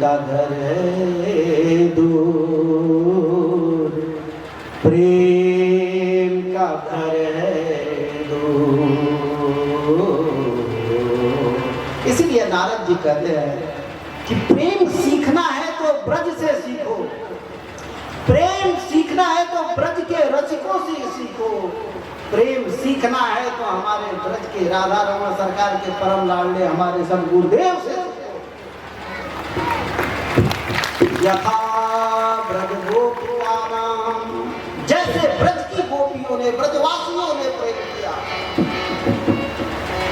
का घर है दूर, प्रेम का घर है दूर। इसीलिए नारद जी कहते हैं कि प्रेम सीखना है तो ब्रज से सीखो, प्रेम सीखना है तो ब्रज के रसिकों से सीखो, प्रेम सीखना है तो हमारे ब्रज के राधा रमण सरकार के परम लाडले हमारे सब गुरुदेव से। यथा ब्रज गोपियानाम, जैसे ब्रज की गोपियों ने ब्रजवासियों ने प्रेम किया।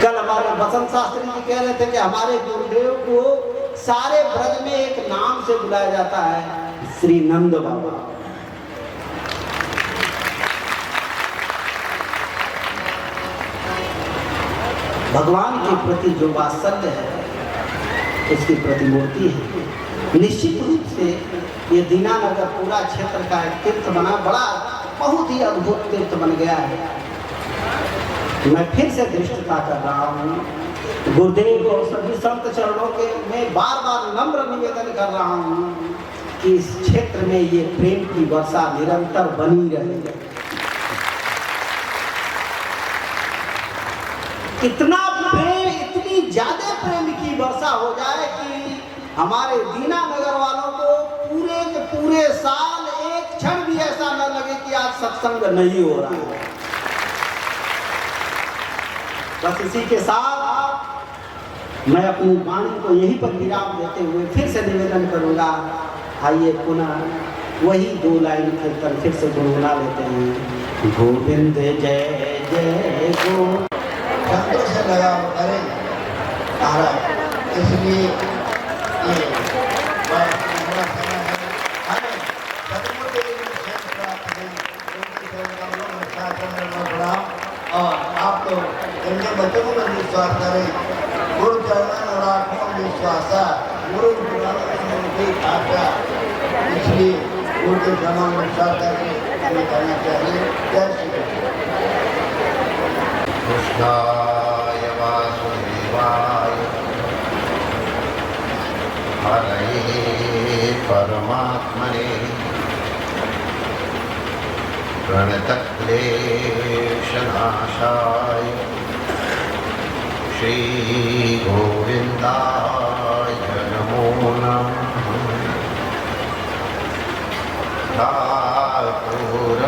कल हमारे बसंत शास्त्री जी कह रहे थे कि हमारे गुरुदेव को सारे ब्रज में एक नाम से बुलाया जाता है, श्री नंद बाबा। भगवान के प्रति जो वात्सल्य है उसकी प्रतिमूर्ति है। निश्चित रूप से ये दीनानगर पूरा क्षेत्र का एक तीर्थ बना, बड़ा बहुत ही अद्भुत तीर्थ बन गया है। मैं फिर से दृष्टता कर रहा हूँ गुरुदेव और सभी संत चरणों के, मैं बार बार नम्र निवेदन कर रहा हूँ कि इस क्षेत्र में ये प्रेम की वर्षा निरंतर बनी रहे। इतना प्रेम, इतनी ज्यादा प्रेम की वर्षा हो जाए कि हमारे दीनानगर वालों को पूरे के पूरे साल एक क्षण भी ऐसा न लगे कि आज सत्संग नहीं हो रहा है। बस इसी के साथ मैं अपनी वाणी को यहीं पर विराम देते हुए फिर से निवेदन करूंगा, आइए पुनः वही दो लाइन कीर्तन फिर से गुनगुना लेते हैं। गोविंद जय जय गो, शब्दों से लगाव करें महाराज, इसलिए ये बड़ा समय है। हमें सतगुरु देव की शरण प्राप्त है, उनकी शरण का में शासन में पड़ा। और आप तो इनके बच्चों को विश्वास करें, गुरु चरणों और आत्मा विश्वासा, गुरु पुराणों में उनकी आशा, इसलिए उनके समान विश्वास करके हमें करना चाहिए। जय श्री कृष्ण। कृष्णाय वासुदेवाय हरये परमात्मने प्रणतक्लेशनाशाय श्रीगोविन्दाय नमो नमः। ठाकुर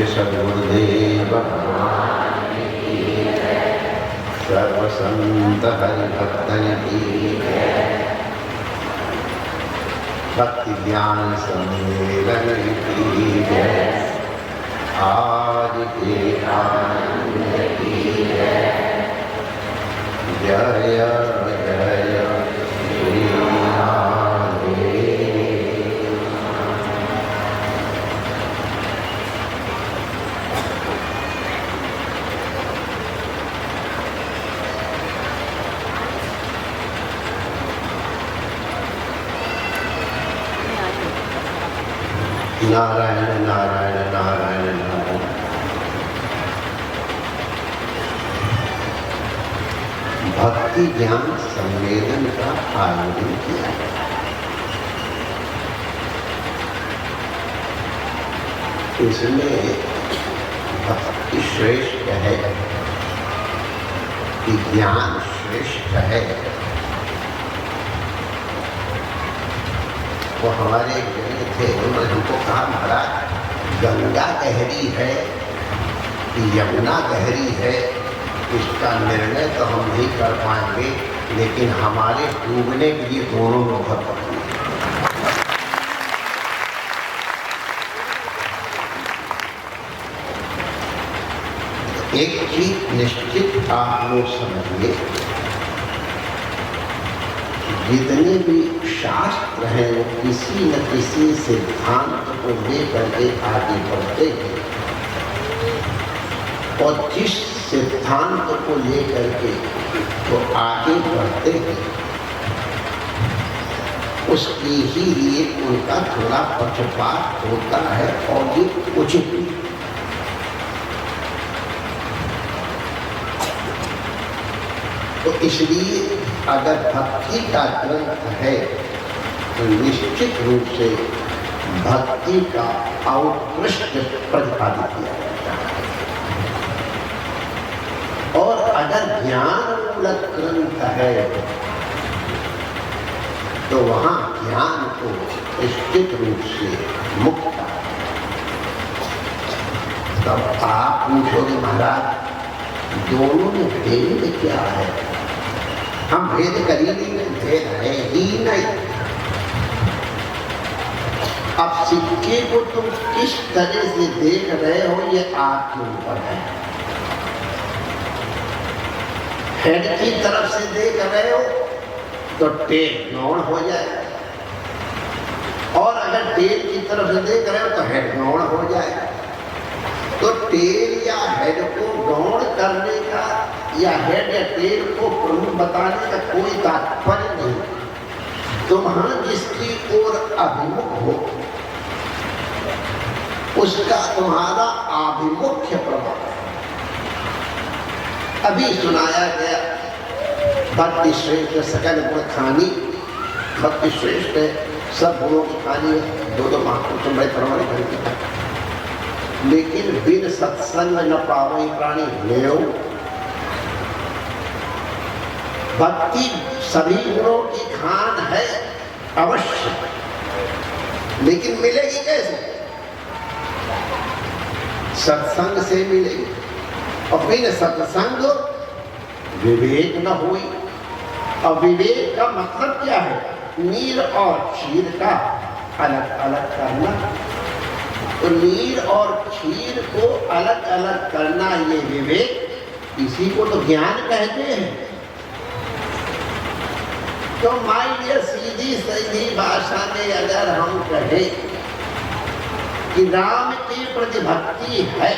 सद्गुरुदेव सर्व संत हरिभक्तन की भक्ति ज्ञान सम्मेलन की आज के आनंद की जय जय श्री राधे। नारायण नारायण नारायण नारायण। भक्ति ज्ञान सम्मेलन का आयोजन किया गया। इसमें भक्ति श्रेष्ठ है कि ज्ञान श्रेष्ठ है। वो हमारे गुरु थे, उन्होंने हमको कहा महाराज गंगा गहरी है कि यमुना गहरी है, इसका निर्णय तो हम नहीं कर पाएंगे, लेकिन हमारे डूबने के लिए दोनों में बहुत पड़ती है। एक चीज निश्चित आप लोग समझिए, जितने भी शास्त्र हैं वो किसी न किसी सिद्धांत को लेकर के आगे बढ़ते हैं, और जिस सिद्धांत को लेकर के वो आगे बढ़ते हैं उसके ही लिए उनका थोड़ा पक्षपात होता है, और ये उचित भी। तो इसलिए अगर भक्ति का ग्रंथ है तो निश्चित रूप से भक्ति का उत्कृष्ट प्रतिपादित किया जाता है, और अगर ज्ञान मूलक ग्रंथ है तो वहां ज्ञान को निश्चित रूप से मुक्त। तब आप पूछोगे महाराज दोनों में भेद क्या है? हम भेद कर ही नहीं, भेद है ही नहीं। अब सिक्के को तुम किस तरह से देख रहे हो ये आपके ऊपर है। हेड की तरफ से देख रहे हो तो टेल गौण हो जाए, और अगर टेल की तरफ से देख रहे हो तो हेड गौण हो जाए। तो टेल या हेड को गौण करने का या हेड या टेल को प्रमुख बताने का कोई तात्पर्य नहीं। तुम्हारा जिसकी ओर अभिमुख हो उसका तुम्हारा आभिमुख्य प्रभाव। अभी सुनाया गया भक्ति श्रेष्ठ सकल गुण खानी। भक्ति श्रेष्ठ है, सब गुणों की खानी है। दो महापुरुषों बड़े परमाणु करते, लेकिन बिन सत्संग न पावे प्राणी लेव। भक्ति सभी गुणों की खान है अवश्य, लेकिन मिलेगी कैसे? सत्संग से मिलेगी, और बिन सत्संग विवेक न हुई। और विवेक का मतलब क्या है? नीर और क्षीर का अलग अलग करना। तो नीर और क्षीर को अलग अलग करना ये विवेक, इसी को तो ज्ञान कहते हैं। तो मान लिया सीधी सीधी भाषा में अगर हम कहें कि राम के प्रति भक्ति है,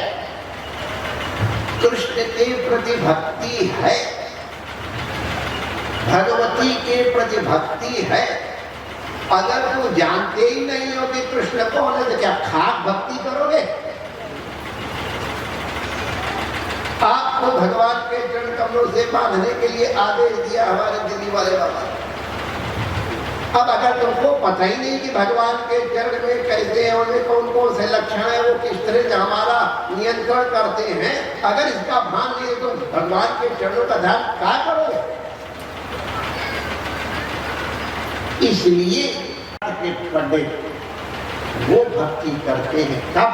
कृष्ण के प्रति भक्ति है, भगवती के प्रति भक्ति है, अगर तुम जानते ही नहीं हो कि कृष्ण कौन है तो क्या खाक भक्ति करोगे? आपको भगवान के चरण कमलों से बांधने के लिए आदेश दिया हमारे दिल्ली वाले बाबा। अब अगर तुमको पता ही नहीं कि भगवान के चरण में कैसे हैं, उनमें कौन कौन से लक्षण है, वो किस तरह से हमारा नियंत्रण करते हैं, अगर इसका भान नहीं तो भगवान के चरणों का ध्यान क्या करोगे? इसलिए के पंडित वो भक्ति करते हैं कब?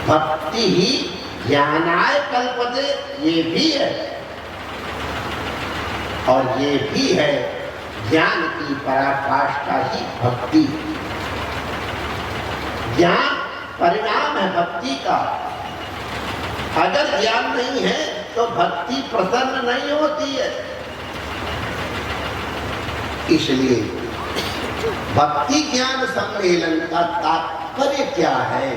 भक्ति ही ज्ञानाय कल्पते, ये भी है। और ये भी है ज्ञान की पराकाष्ठा ही भक्ति। ज्ञान परिणाम है भक्ति का। अगर ज्ञान नहीं है तो भक्ति प्रसन्न नहीं होती है। इसलिए भक्ति ज्ञान सम्मेलन का तात्पर्य क्या है?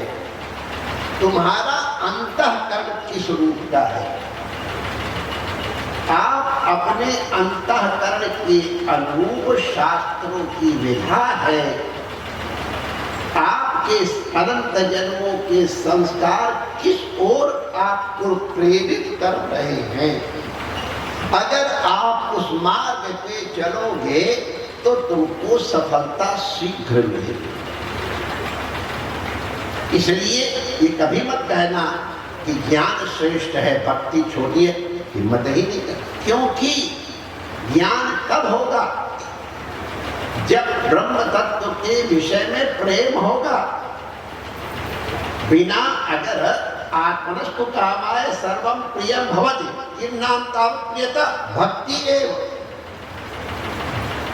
तुम्हारा अंतःकरण किस रूप का है? आप अपने अंतःकरण के अनुरूप शास्त्रों की विधा है। आपके अनंत जन्मों के संस्कार किस ओर आपको प्रेरित कर रहे हैं? अगर आप उस मार्ग पे चलोगे तो तुमको सफलता शीघ्र मिलेगी। इसलिए ये कभी मत कहना कि ज्ञान श्रेष्ठ है, भक्ति छोटी है, हिम्मत ही नहीं कर। क्योंकि ज्ञान कब होगा? जब ब्रह्म तत्व के विषय में प्रेम होगा। बिना अगर आत्मनस्तु कामाय सर्वं प्रियं भवति, किं नाम तावत् प्रियता भक्ति एव।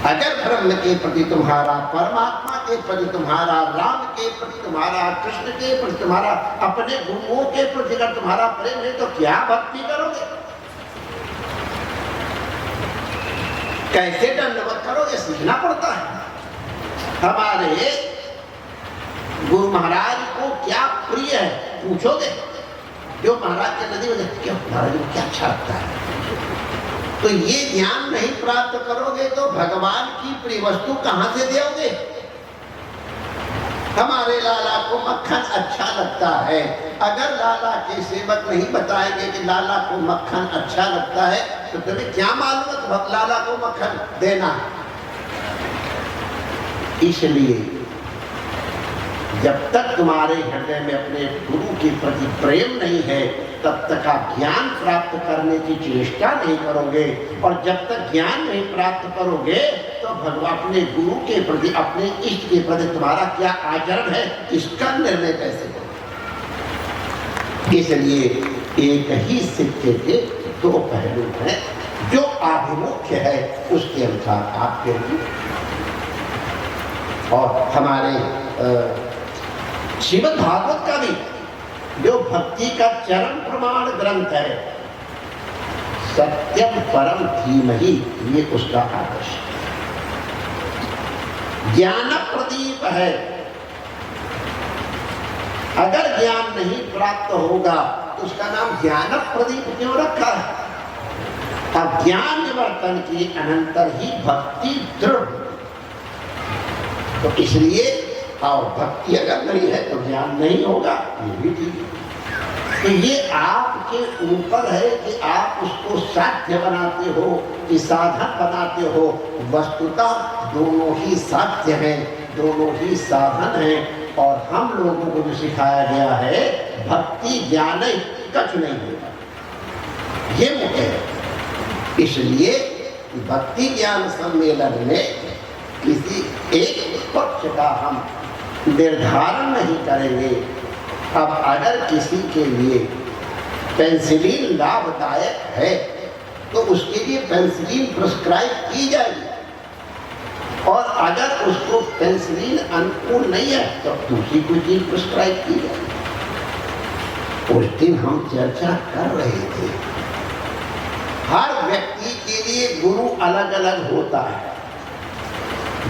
अगर ब्रह्म के प्रति तुम्हारा, परमात्मा के प्रति तुम्हारा, राम के प्रति तुम्हारा, कृष्ण के प्रति तुम्हारा, अपने गुरुओं के प्रति अगर तुम्हारा प्रेम है तो क्या भक्ति करोगे? कैसे दंडवत करोगे? सीखना पड़ता है। हमारे गुरु महाराज को क्या प्रिय है पूछोगे? जो महाराज के नदी में क्यों महाराज को क्या अच्छा लगता है? तो ये ज्ञान नहीं प्राप्त करोगे तो भगवान की प्रिय वस्तु कहां से दोगे? हमारे लाला को मक्खन अच्छा लगता है। अगर लाला के सेवक नहीं बताएंगे कि लाला को मक्खन अच्छा लगता है तो तुम्हें क्या मालूम है लाला को मक्खन देना? इसलिए जब तक तुम्हारे हृदय में अपने गुरु के प्रति प्रेम नहीं है तब तक आप ज्ञान प्राप्त करने की चेष्टा नहीं करोगे। और जब तक ज्ञान नहीं प्राप्त करोगे तो भगवान अपने गुरु के प्रति, अपने इष्ट के प्रति तुम्हारा क्या आचरण है इसका निर्णय कैसे करोगे? इसलिए एक ही सिक्के के दो पहलू हैं। जो आभिमुख्य है उसके अनुसार आप चलिए। और हमारे श्रीमद् भागवत का भी जो भक्ति का चरम प्रमाण ग्रंथ है, सत्यम परम धीमहि, ये उसका आदर्श ज्ञान प्रदीप है। अगर ज्ञान नहीं प्राप्त होगा तो उसका नाम ज्ञान प्रदीप क्यों रखा है? अब ज्ञान निवर्तन की अनंतर ही भक्ति दृढ़। तो इसलिए और भक्ति अगर नहीं है तो ज्ञान नहीं होगा, ये भी ठीक है। तो ये आपके ऊपर है कि आप उसको साध्य बनाते हो कि साधन बनाते हो। वस्तुतः दोनों ही साध्य हैं, दोनों ही साधन हैं। और हम लोगों को जो सिखाया गया है भक्ति ज्ञान कछ नहीं होगा, ये मुख्य है। इसलिए भक्ति ज्ञान सम्मेलन में किसी एक पक्ष का हम निर्धारण नहीं करेंगे। अब अगर किसी के लिए पेंसिलिन लाभदायक है तो उसके लिए पेंसिलिन प्रिस्क्राइब की जाएगी। और अगर उसको पेंसिलिन अनुकूल नहीं है तो दूसरी कोई चीज प्रिस्क्राइब की जाएगी। उस दिन हम चर्चा कर रहे थे, हर व्यक्ति के लिए गुरु अलग अलग होता है।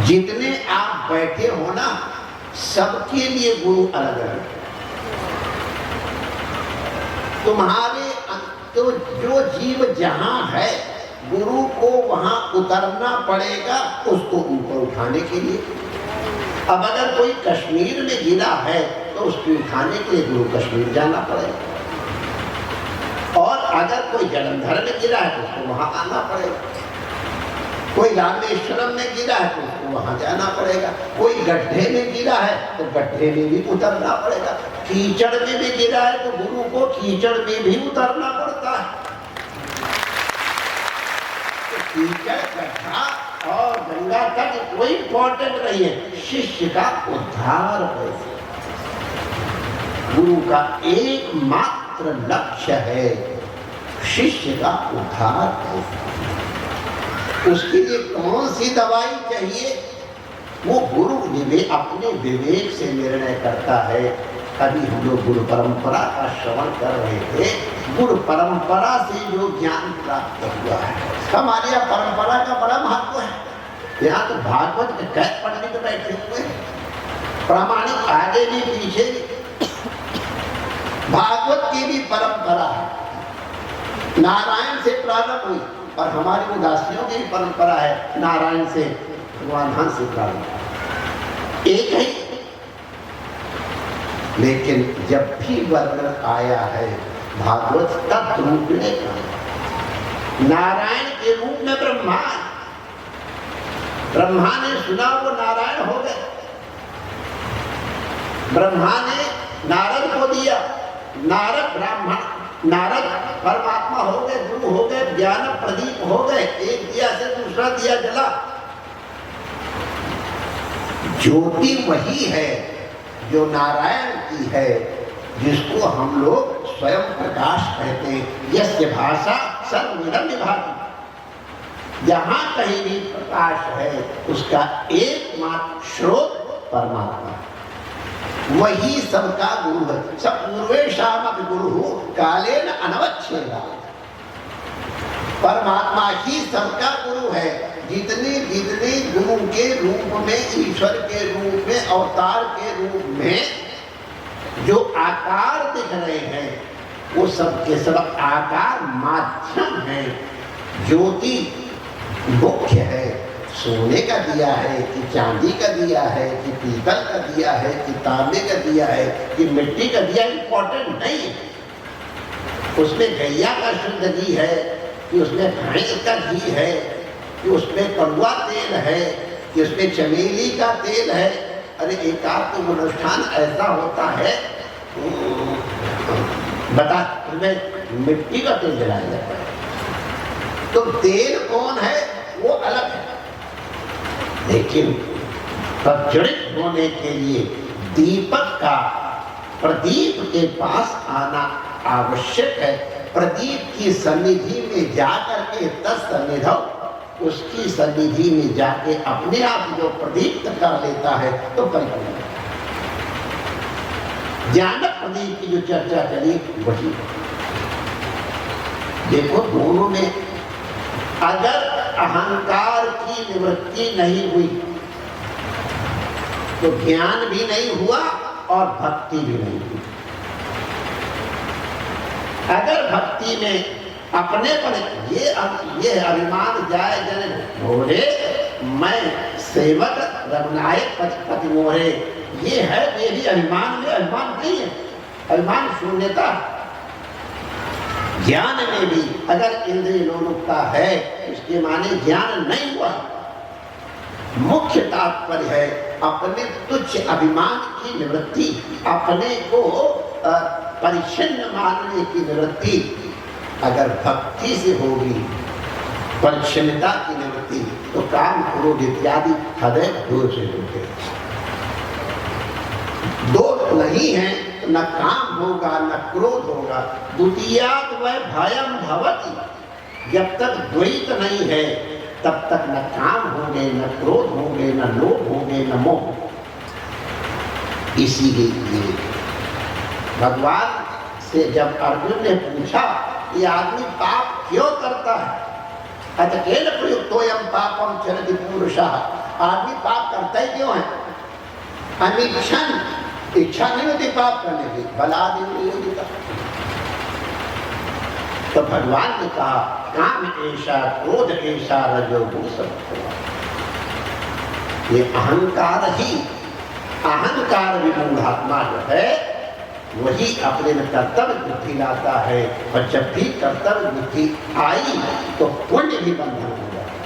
जितने आप बैठे हो ना, सबके लिए गुरु अलग अलग। तुम्हारे तो जो जीव जहां है, गुरु को वहां उतरना पड़ेगा उसको ऊपर उठाने के लिए। अब अगर कोई कश्मीर में गिरा है तो उसको उठाने के लिए गुरु कश्मीर जाना पड़ेगा। और अगर कोई जलंधर में गिरा है तो उसको वहां आना पड़ेगा। कोई रामेश्वरम में गिरा है तो उसको वहां जाना पड़ेगा। कोई गड्ढे में गिरा है तो गड्ढे में भी उतरना पड़ेगा। कीचड़ में भी गिरा है तो गुरु को कीचड़ में भी उतरना पड़ता है। तो कीचड़, गड्ढा और गंगा तक कोई इंपॉर्टेंट नहीं है, शिष्य का उद्धार कैसे। गुरु का एकमात्र लक्ष्य है शिष्य का उद्धार करना। उसके लिए कौन सी दवाई चाहिए, वो गुरु अपने विवेक से निर्णय करता है। अभी हम लोग गुरु परंपरा का श्रवण कर रहे थे। गुरु परंपरा से जो ज्ञान प्राप्त हुआ है, हमारे यहाँ परंपरा का बड़ा महत्व है। यहाँ तो भागवत के कैद पढ़ने को बैठे हुए हैं, प्रामाणिक आगे भी पीछे भी। भागवत की भी परंपरा है, नारायण से प्रारंभ हुई, और हमारी उदासियों की भी परंपरा है, नारायण से भगवान हंस से प्रारंभ, एक है। लेकिन जब भी वर्णन आया है भागवत तत्व रूप में, नारायण के रूप में ब्रह्मा, ब्रह्मा ने सुना वो नारायण हो गए। ब्रह्मा ने नारद को दिया, नारद ब्राह्मण, नारद परमात्मा हो गए, गुरु हो गए, ज्ञान प्रदीप हो गए। एक दिया से दूसरा दिया जला। ज्योति वही है जो नारायण की है, जिसको हम लोग स्वयं प्रकाश कहते हैं। यस्य भाषा सर्वमिदं विभाति। जहां कहीं भी प्रकाश है, उसका एकमात्र स्रोत परमात्मा, वही सबका गुरु है। सब पूर्वेशामपि गुरु कालेन अनवच्छेदा। परमात्मा ही सबका गुरु है। जितने जितने गुरु के रूप में, ईश्वर के रूप में, अवतार के रूप में जो आकार दिख रहे हैं, वो सब के सब आकार माध्यम है। ज्योति मुख्य है। सोने का दिया है कि चांदी का दिया है कि पीतल का दिया है कि तांबे का दिया है कि मिट्टी का दिया, इंपॉर्टेंट नहीं है। उसमें गैया का शुद्ध घी है कि उसमें भैंस का घी है कि उसमें कड़वा तेल है कि उसमें चमेली का तेल है। अरे एक आध तो अनुष्ठान ऐसा होता है, बता, उसमें मिट्टी का तेल जलाया जाता है। तो तेल कौन है वो अलग है, लेकिन प्रज्वलित होने के लिए दीपक का, प्रदीप के पास आना आवश्यक है। प्रदीप की सन्निधि में जाकर के तत्सन्निधौ, उसकी सन्निधि में जाके अपने आप जो प्रदीप्त कर लेता है तो परिपूर्ण। ज्ञान प्रदीप की जो चर्चा करी वही। देखो दोनों में अगर अहंकार की निवृत्ति नहीं हुई तो ज्ञान भी नहीं हुआ और भक्ति भी नहीं हुई। अगर भक्ति में अपने पर ये अभिमान जाए जन भोरे, मैं सेवक रघुनायक पति मोरे, ये है, ये भी अभिमान में अभिमान नहीं है, अभिमान शून्यता। ज्ञान में भी अगर इंद्रिय लोलुपता है, इसके माने ज्ञान नहीं हुआ। मुख्य तात्पर्य है अपने तुच्छ अभिमान की निवृत्ति, अपने को परिच्छिन्न मानने की निवृत्ति। अगर भक्ति से होगी परिच्छिन्नता की निवृत्ति, तो काम क्रोध इत्यादि हृदय दोष से होते। दोष नहीं है तो न काम होगा न क्रोध होगा। द्वितीयात् वै भयं भवति। जब तक द्वैत नहीं है तब तक न काम होंगे, न क्रोध होंगे, न लोभ होंगे, न मोह। इसीलिए भगवान से जब अर्जुन ने पूछा ये आदमी पाप क्यों करता है, अतकेन प्रयुक्तोयम पापम चरति पुरुषः, आदमी पाप करता ही क्यों है? अनिच्छन, इच्छा नहीं होती पाप करने की, बलादि नहीं होता। तो भगवान ने कहा काम ऐसा, क्रोध ऐसा, रजोगुण सब। ये अहंकार ही, अहंकार विमूढ़ात्मा जो है वही अपने में कर्तव्य बुद्धि लाता है, और जब भी कर्तव्य बुद्धि आई तो पुण्य भी बंधन हो जाता है।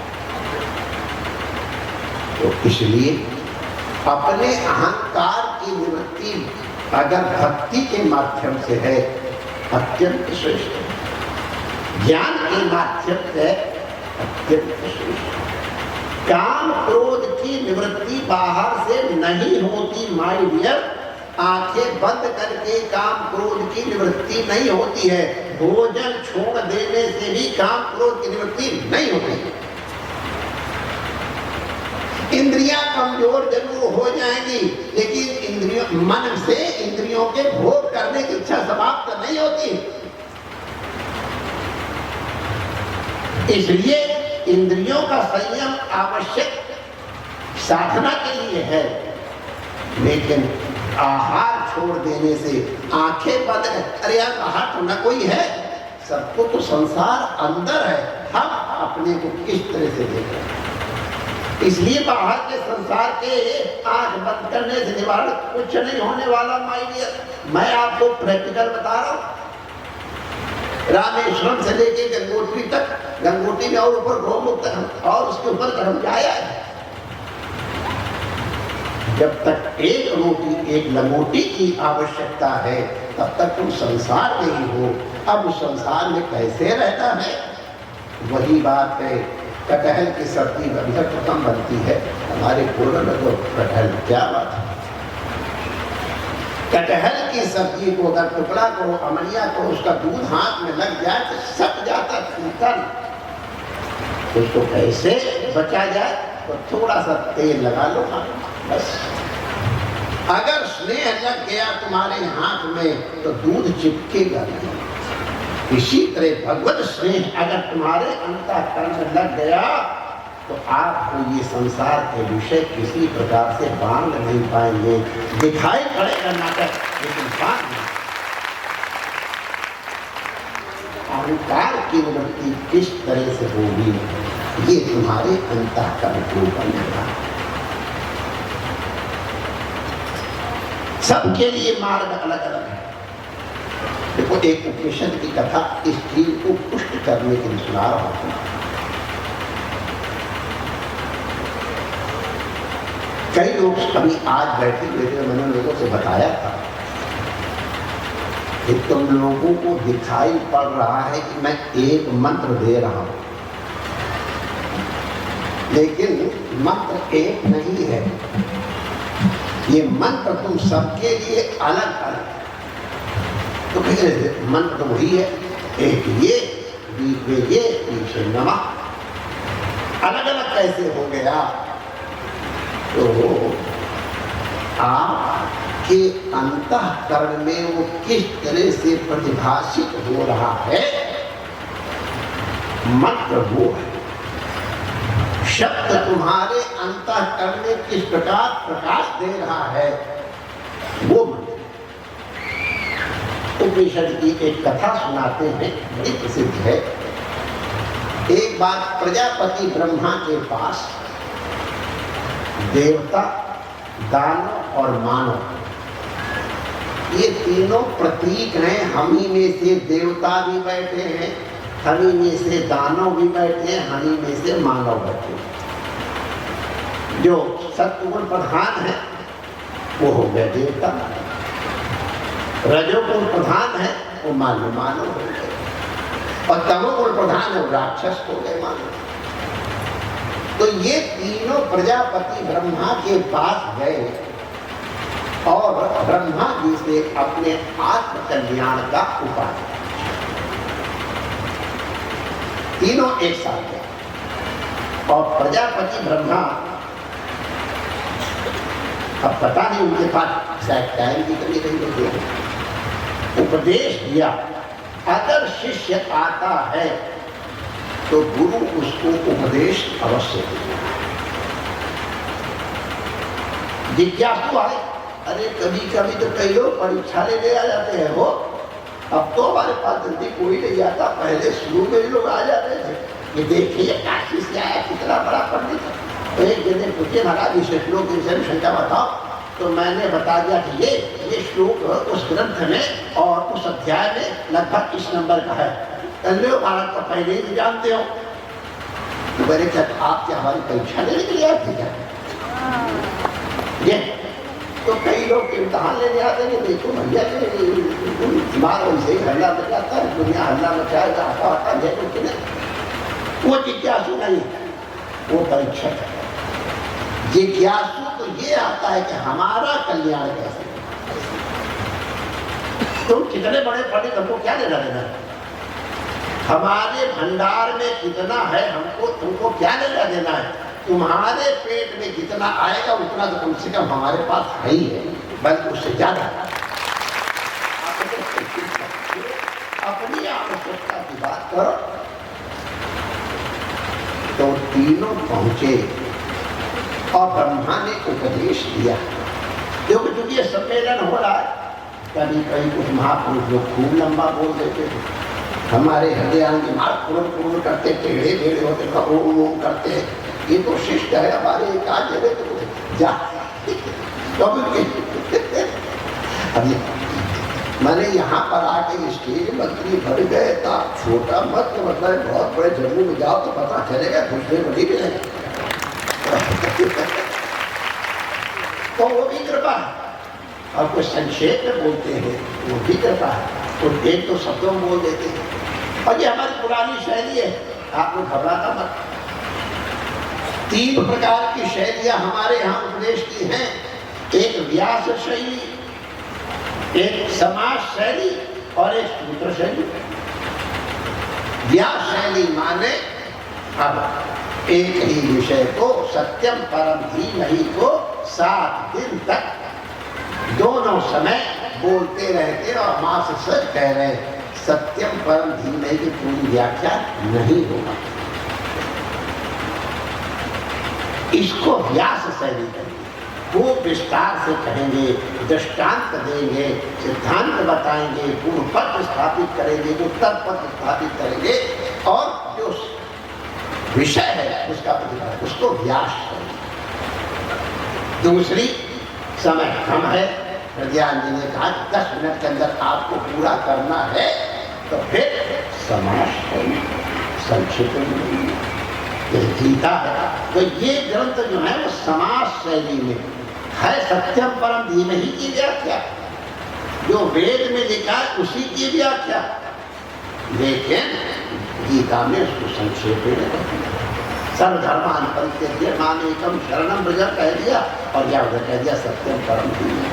तो इसलिए अपने अहंकार की निवृत्ति अगर भक्ति के माध्यम से है अत्यंत श्रेष्ठ है, ज्ञान के माध्यम से अत्यंत श्रेष्ठ। काम क्रोध की निवृत्ति बाहर से नहीं होती माय डियर, आंखें बंद करके काम क्रोध की निवृत्ति नहीं होती है। भोजन छोड़ देने से भी काम क्रोध की निवृत्ति नहीं होती। इंद्रियां कमजोर जरूर हो जाएंगी, लेकिन इंद्रियों मन से इंद्रियों के भोग करने की इच्छा समाप्त नहीं होती। इसलिए इंद्रियों का संयम आवश्यक साधना के लिए है, लेकिन आहार छोड़ देने से आंखें बंद, अरे यार बाहर तो न कोई है, सबको तो संसार अंदर है, हम अपने को किस तरह से देख रहे हैं। इसलिए बाहर के संसार के आंख बंद करने से निवारण कुछ नहीं होने वाला। माय डियर, मैं आपको प्रैक्टिकल बता रहा हूं। रामेश्वरम से लेके गंगोत्री तक, गंगोत्री में और ऊपर गोमुख तक और उसके ऊपर धर्म जाया है। जब तक एक रोटी एक लंगोटी की आवश्यकता है, तब तक तुम संसार में ही हो। अब उस संसार में कैसे रहना है, वही बात है। कटहल की सब्जी बढ़िया खत्म बनती है, हमारे पूर्व में तो कटहल क्या बात है। कटहल की सब्जी को अगर टुकड़ा करो, अमलिया को, उसका दूध हाथ में लग जाए तो सट जाता, छूटा नहीं। उसको कैसे बचा जाए, तो थोड़ा सा तेल लगा लो बस। अगर स्नेह लग गया तुम्हारे हाथ में तो दूध चिपकेगा नहीं। इसी तरह भगवत स्नेह अगर तुम्हारे अंतःकरण में लग गया तो आपको ये संसार के विषय किसी प्रकार से बांध नहीं पाएंगे। दिखाई पड़ेगा नाटक, लेकिन बांध नहीं। अहंकार की निवृत्ति किस तरह से होगी, ये तुम्हारे अंतःकरण को बनेगा। सबके लिए मार्ग अलग अलग है। देखो, एक उपनिषद की कथा इस चीज को पुष्ट करने के लिए सुना रहा हूं। कई लोग अभी आज बैठे हुए थे, मैंने लोगों से बताया था कि तुम लोगों को दिखाई पड़ रहा है कि मैं एक मंत्र दे रहा हूं, लेकिन मंत्र एक नहीं है। ये मंत्र तुम सबके लिए अलग अलग, तो कहीं मंत्र तो वही है, एक ये, बीच में ये, पीछे नमः। अलग अलग कैसे हो गया, तो आपके अंतःकरण में वो किस तरह से प्रतिभाषित हो रहा है, मंत्र वो है। शब्द तुम्हारे अंतःकरण में किस प्रकार प्रकाश दे रहा है, वो मंत्र। उपनिषद की एक कथा सुनाते हैं, बड़ी प्रसिद्ध है। एक बार प्रजापति ब्रह्मा के पास देवता, दानव और मानव, ये तीनों प्रतीक हैं। हम ही में से देवता भी बैठे हैं, हम ही में से दानव भी बैठे हैं, हम ही में से मानव बैठे हैं। जो सत्वगुण प्रधान है वो हो गए देवता, रजोगुण प्रधान है वो मानव हो गए, और तमोगुण प्रधान है वो राक्षस हो गए मानव। तो ये तीनों प्रजापति ब्रह्मा के पास गए और ब्रह्मा जी से अपने आत्म कल्याण का उपाय, तीनों एक साथ गए। और प्रजापति ब्रह्मा, अब पता नहीं उनके पास शायद टाइम की कमी नहीं, उपदेश दिया अगर शिष्य आता है तो गुरु उसको उपदेश अवश्य देगा। जिज्ञासु आए, अरे कभी कभी तो कई लोग परीक्षा लेने आ जाते हैं, हो अब तो हमारे पास जल्दी कोई नहीं आता, पहले शुरू में ही लोग आ जाते थे। ये देखिए काशी से आया कितना बड़ा पंडित है। तो एक जने पूछे, महाराज इस श्लोक के विषय में शंका बताओ, तो मैंने बता दिया कि ये श्लोक उस ग्रंथ में और उस अध्याय में लगभग इस नंबर का है। कन्या भारत का पहले ही जानते हो। तो मैंने कहा आप क्या हमारी परीक्षा लेने के लिए आते क्या? ये तो कई लोग इम्तहान लेने आते हैं, देखो भैया दिमाग वैसे ही हल्ला मच जाता है, दुनिया हल्ला मचाएगा, आता है तो वो जिज्ञासु नहीं, वो परीक्षा है। जिज्ञासु तो ये आता है कि हमारा कल्याण कैसे, तुम कितने बड़े पंडित, हमको क्या लेना देना? हमारे भंडार में कितना है हमको तुमको क्या लेना देना है? तुम्हारे पेट में जितना आएगा उतना तो कम से कम हमारे पास है ही है, बल्कि उससे ज्यादा। अपनी आवश्यकता की बात करो। तो तीनों पहुंचे और ब्रह्मा ने उपदेश दिया। देखो चूंकि ये सम्मेलन हो रहा है, कभी कहीं कुछ महापुरुष लोग खूब लंबा बोल देते थे, हमारे हृदयांगी मार्ग पूर्ण करते, टेढ़े टेढ़े होते, ओम ओम करते। ये तो शिष्ट है हमारे, एक आज जगह तो जा अभी मैंने यहाँ पर आके स्टेज मंत्री भर गए, तो छोटा मत मतलब बहुत बड़े जम्मू में जाओ तो पता चलेगा, दूसरे को नहीं मिलेगा। तो वो भी कृपा है। और कुछ संक्षेप में बोलते हैं, वो भी कृपा है। तो एक तो शब्दों में बोल देते हैं, और ये हमारी पुरानी शैली है, आप लोग घबराता मत। 3 प्रकार की शैलियां हमारे यहाँ उपदेश की हैं। एक व्यास शैली, एक समाज शैली और एक सूत्र शैली। व्यास शैली माने अब एक ही विषय को सत्यम परम धीमहि को 7 दिन तक दोनों समय बोलते रहते और मां से सच कह रहे, सत्यम परम धीमहि की पूरी व्याख्या नहीं होगा। इसको व्यास शैली कहेंगे। वो विस्तार से कहेंगे, दृष्टांत देंगे, सिद्धांत बताएंगे, पूर्व पक्ष स्थापित करेंगे, उत्तर पक्ष स्थापित करेंगे, और जो विषय है उसका प्रतिपादन, उसको व्यास शैली। दूसरी समय कम है, प्रज्ञान जी ने कहा 10 मिनट के अंदर आपको पूरा करना है, तो फिर समाज शैली संक्षिप्त में गीता है। तो ये ग्रंथ जो है वो समाज शैली में है। सत्यम परम धीमहि की व्याख्या, जो वेद में लिखा है उसी की व्याख्या, लेकिन गीता में उसको संक्षेप में सर्वधर्मान परित्यज्य माम एकम शरणम व्रज कह दिया, और या उधर कह दिया सत्यम परम धीमहि।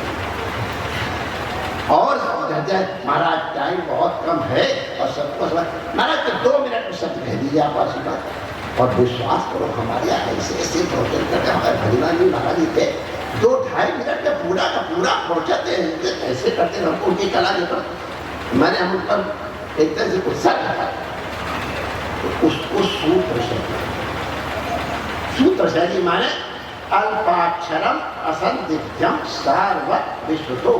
और महाराज टाइम बहुत कम है और सबको महाराज तो 2 मिनट में सब कह दीजिए आप आशीर्वाद। और विश्वास करो हमारे यहाँ ऐसे प्रवचन करते, हमारे भगवान जी महाराज जी थे 2-2.5 मिनट का पूरा पहुंचाते हैं, ऐसे करते हैं। हमको उनकी कला के पर मैंने हम पर एक तरह से गुस्सा करा, तो उसको सूत्र शैली माने अल्पाक्षरम असंदिग्धम सारवत विश्वतो।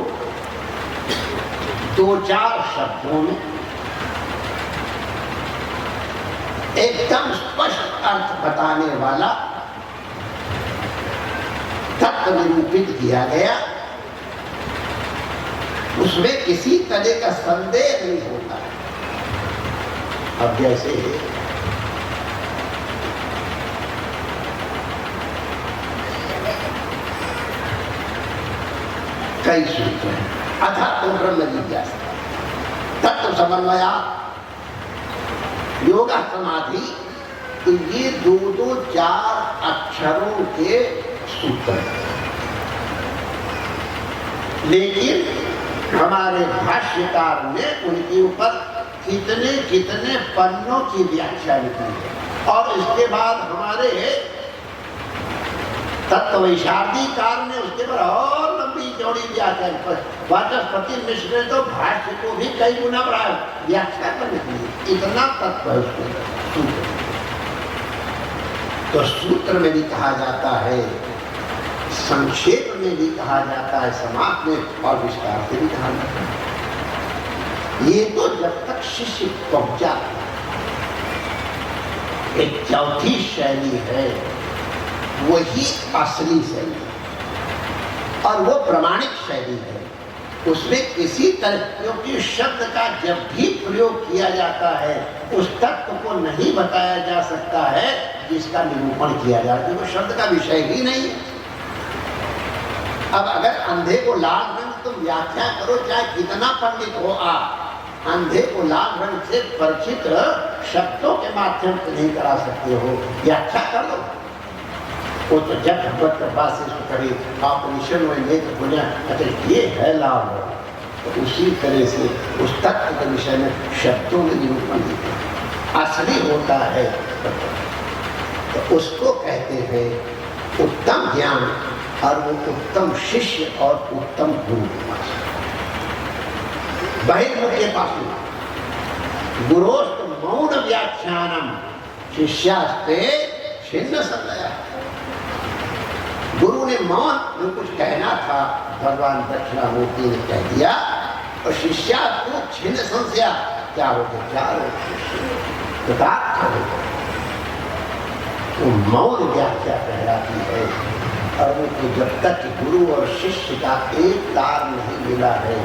2-4 शब्दों में एकदम स्पष्ट अर्थ बताने वाला तत्व निरूपित किया गया, उसमें किसी तरह का संदेह नहीं होता। अब जैसे कई सूत्र हैं, अथा तो ब्रह्म जिज्ञासा, तत्व समन्वया, योगा समाधि, तो ये 2-4 अक्षरों के सूत्र हैं। लेकिन हमारे भाष्यकार ने उनके ऊपर कितने पन्नों की व्याख्या लिखी है, और इसके बाद हमारे तत्वैशार्दीकार ने उसके पर और लंबी चौड़ी व्याख्या, वाचस्पति मिश्र ने तो भाष्य को भी कई गुना बढ़ाया व्याख्या करने के लिए, इतना तत्व है उसमें सूत्र। तो सूत्र में भी कहा जाता है, संक्षेप में भी कहा जाता है, समाप्त में और विस्तार से भी कहा जाता है। ये तो जब तक शिष्य पहुंचा। एक चौथी शैली है, वही असली शैली और वो प्रमाणिक शैली है। उसमें किसी तरह, क्योंकि शब्द का जब भी प्रयोग किया जाता है उस तत्व को नहीं बताया जा सकता है जिसका निरूपण किया जाता है, वो शब्द का विषय ही नहीं है। अब अगर अंधे को लाल रंग तुम व्याख्या करो, चाहे कितना पंडित हो आप, अंधे को लाल रंग से परिचित शब्दों के माध्यम से नहीं करा सकते हो, व्याख्या कर लो। वो तो जब भगवत कृपा से इसको कभी ऑपरेशन में नेत्र खुले, अच्छा ये है लाभ, तो उसी तरह से उस तत्व के विषय में शब्दों में निरूपण देते हैं। असली होता है तो उसको कहते हैं उत्तम ज्ञान, और वो उत्तम शिष्य और उत्तम गुरु के पास, बहिर्मुख के पास नहीं। गुरोस्त मौन व्याख्यानम शिष्यास्ते छिन्न संलया। गुरु ने मौन जो कुछ कहना था भगवान दक्षिणामूर्ति ने कह दिया, और शिष्या को छिन्न संशया, क्या हो गया, क्या हो वो मौन व्याख्या कहलाती है। और वो जब तक गुरु और शिष्य का एक तार नहीं मिला है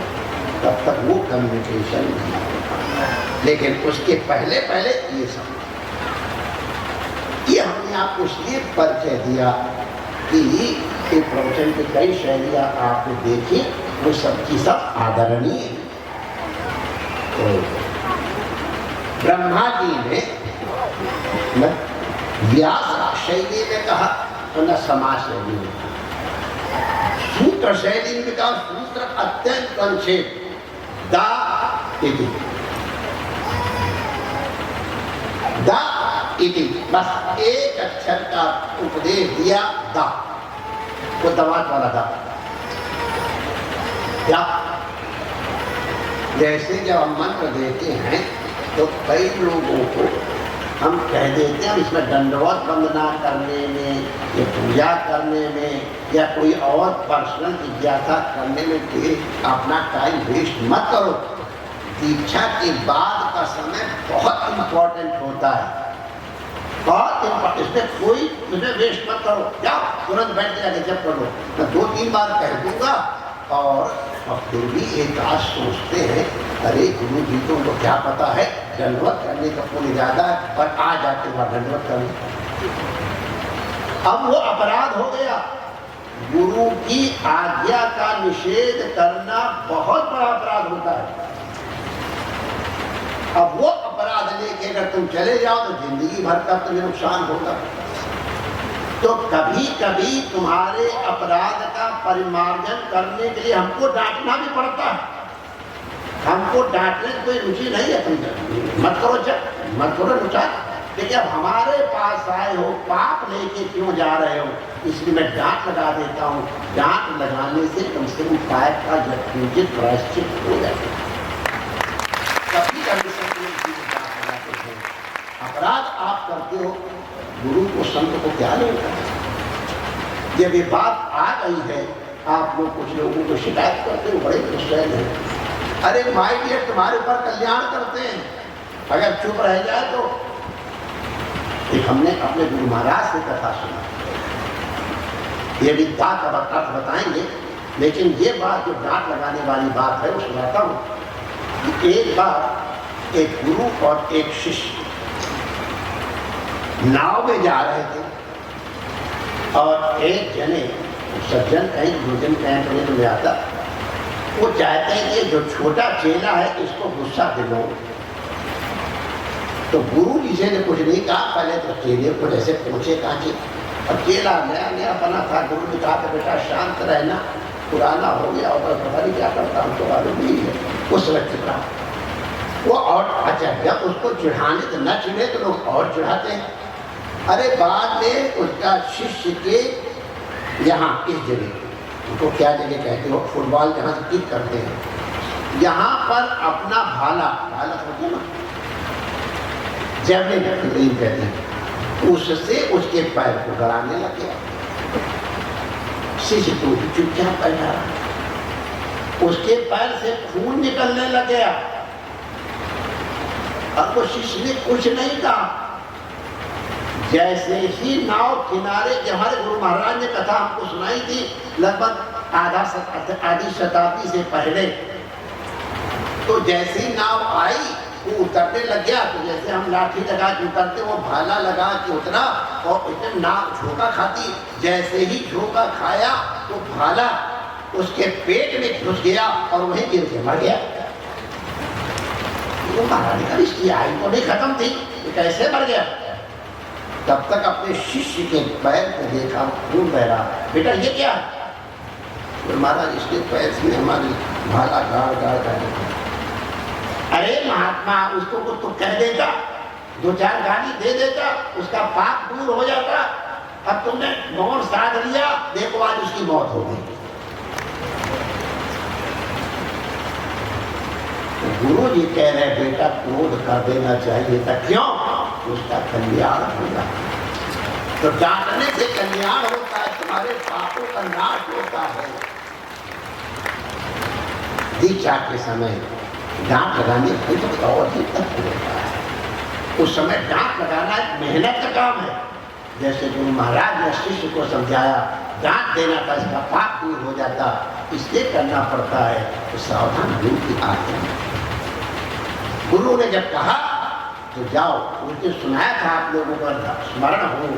तब तक वो कम्युनिकेशन नहीं होता। लेकिन उसके पहले पहले ये सब, ये हमने आपको इसलिए परिचय दिया कि एक प्रवचन की कई शैलियाँ आपने देखी, वो सब की सब आदरणीय। तो ब्रह्मा जी ने व्यास शैली में कहा तो न समाज शैली में, सूत्र शैली में कहा, सूत्र अत्यंत संक्षेप, दा इति, दा इति, बस एक अक्षर का उपदेश दिया, दा, वो दवात वाला दा। क्या जैसे जब हम मंत्र देते हैं तो कई लोगों को हम कह देते हैं इसमें दंडवत वंदना करने में या पूजा करने में या कोई और पर्सनल जिज्ञासा करने में कि अपना टाइम वेस्ट मत करो। दीक्षा के बाद का समय बहुत इम्पोर्टेंट होता है, बहुत इम्पोर्टेंट, इसमें कोई इसमें वेस्ट मत करो, जाओ तुरंत बैठ के आगे जब करो। मैं 2-3 बार कह दूंगा और फिर भी एक आज सोचते हैं अरे गुरु जी को उनको क्या पता है, दंडवत करने का पुण्य ज्यादा है, और आ जाते वहां दंडवत करने। अब वो अपराध हो गया। गुरु की आज्ञा का निषेध करना बहुत बड़ा अपराध होता है। अब वो अपराध लेके अगर तुम चले जाओ तो जिंदगी भर का तुम्हें नुकसान होगा। तो कभी कभी तुम्हारे अपराध का परिमार्जन करने के लिए हमको डांटना भी पड़ता है। हमको डांटने की कोई रुचि नहीं है, तुम मत करो, जब मत करो नुकसान, लेकिन अब हमारे पास आए हो, पाप लेके क्यों जा रहे हो, इसलिए मैं डांट लगा देता हूँ। डांट लगाने से कम से कम पाप का यथोचित प्रायश्चित हो जाए। कभी कभी अपराध आप करते हो, गुरु को संत को क्या लेगा। जब ये बात आ गई है, आप लोग कुछ लोगों को शिकायत करते हो, बड़े क्वेश्चन है, अरे माई डियर तुम्हारे ऊपर कल्याण करते हैं, अगर चुप रह जाए तो। एक हमने अपने गुरु महाराज से कथा सुना, ये भी दांत का अर्थ बताएंगे, लेकिन ये बात जो डांट लगाने वाली बात है वो सुनाता हूँ। एक बार एक गुरु और एक शिष्य नाव में जा रहे थे, और एक जने सज्जन कहीं भोजन कहीं करने में आता, वो चाहते हैं कि जो छोटा चेला है इसको गुस्सा दिलाओ। तो गुरु जी से ने कुछ नहीं कहा, पहले तो चेले को जैसे पूछे कांचे, और चेला नया नया बना था। गुरु ने कहा कि बेटा शांत रहना, पुराना हो गया और पता नहीं क्या करता, हमको मालूम नहीं है, वो समझ चुका वो। और अच्छा जब उसको चिढ़ाने तो न चिढ़े तो लोग और चिढ़ाते हैं। अरे बाद में उसका शिष्य के यहाँ इस जगह, उनको क्या जगह कहते हो, फुटबॉल जहाँ से किक करते हैं, यहाँ पर अपना भाला, भाला समझो ना, जैवलिन कहते हैं, उससे उसके पैर को गड़ाने लग गया। शिष्य तो चुपचाप बैठा रहा, उसके पैर से खून निकलने लग गया। अब वो शिष्य ने कुछ नहीं कहा। जैसे ही नाव किनारे, हमारे गुरु महाराज ने कथा हमको सुनाई थी लगभग आधी शताब्दी से पहले, तो जैसे ही नाव आई वो उतरने लग गया, तो जैसे हम लाठी लगा के उतरते वो भाला लगा के उतरा, और इतने नाव झोंका खाती, जैसे ही झोंका खाया तो भाला उसके पेट में घुस गया और वहीं गिर के मर गया। वो महाराज का इसकी आयु तो नहीं खत्म थी, कैसे मर गया। तब तक अपने शिष्य के पैर को देखा, खून बह रहा। बेटा ये क्या है? तो महाराज इसके पैर से हमारी भाला गाड़ गाड़ कर। अरे महात्मा, उसको कुछ तो कह देता, 2-4 गाली दे देता, उसका पाप दूर हो जाता। अब तुमने मौन साध लिया, देखो आज उसकी मौत हो गई। गुरु जी कह रहे बेटा क्रोध कर देना चाहिए था। क्यों? उसका कल्याण होगा। तो डांटने से कल्याण होता है, तुम्हारे पापों का नाश होता है। दीक्षा के समय डांट लगाने की तो और ही तत्व होता है। उस समय डांट लगाना एक मेहनत का काम है। जैसे गुरु महाराज ने शिष्य को समझाया, डांट देना था, इसका पाप दूर हो जाता, इसलिए करना पड़ता है। तो सावधान गुरु की आज्ञा। गुरु ने जब कहा तो जाओ, उनके सुनाया था आप लोगों को स्मरण हो।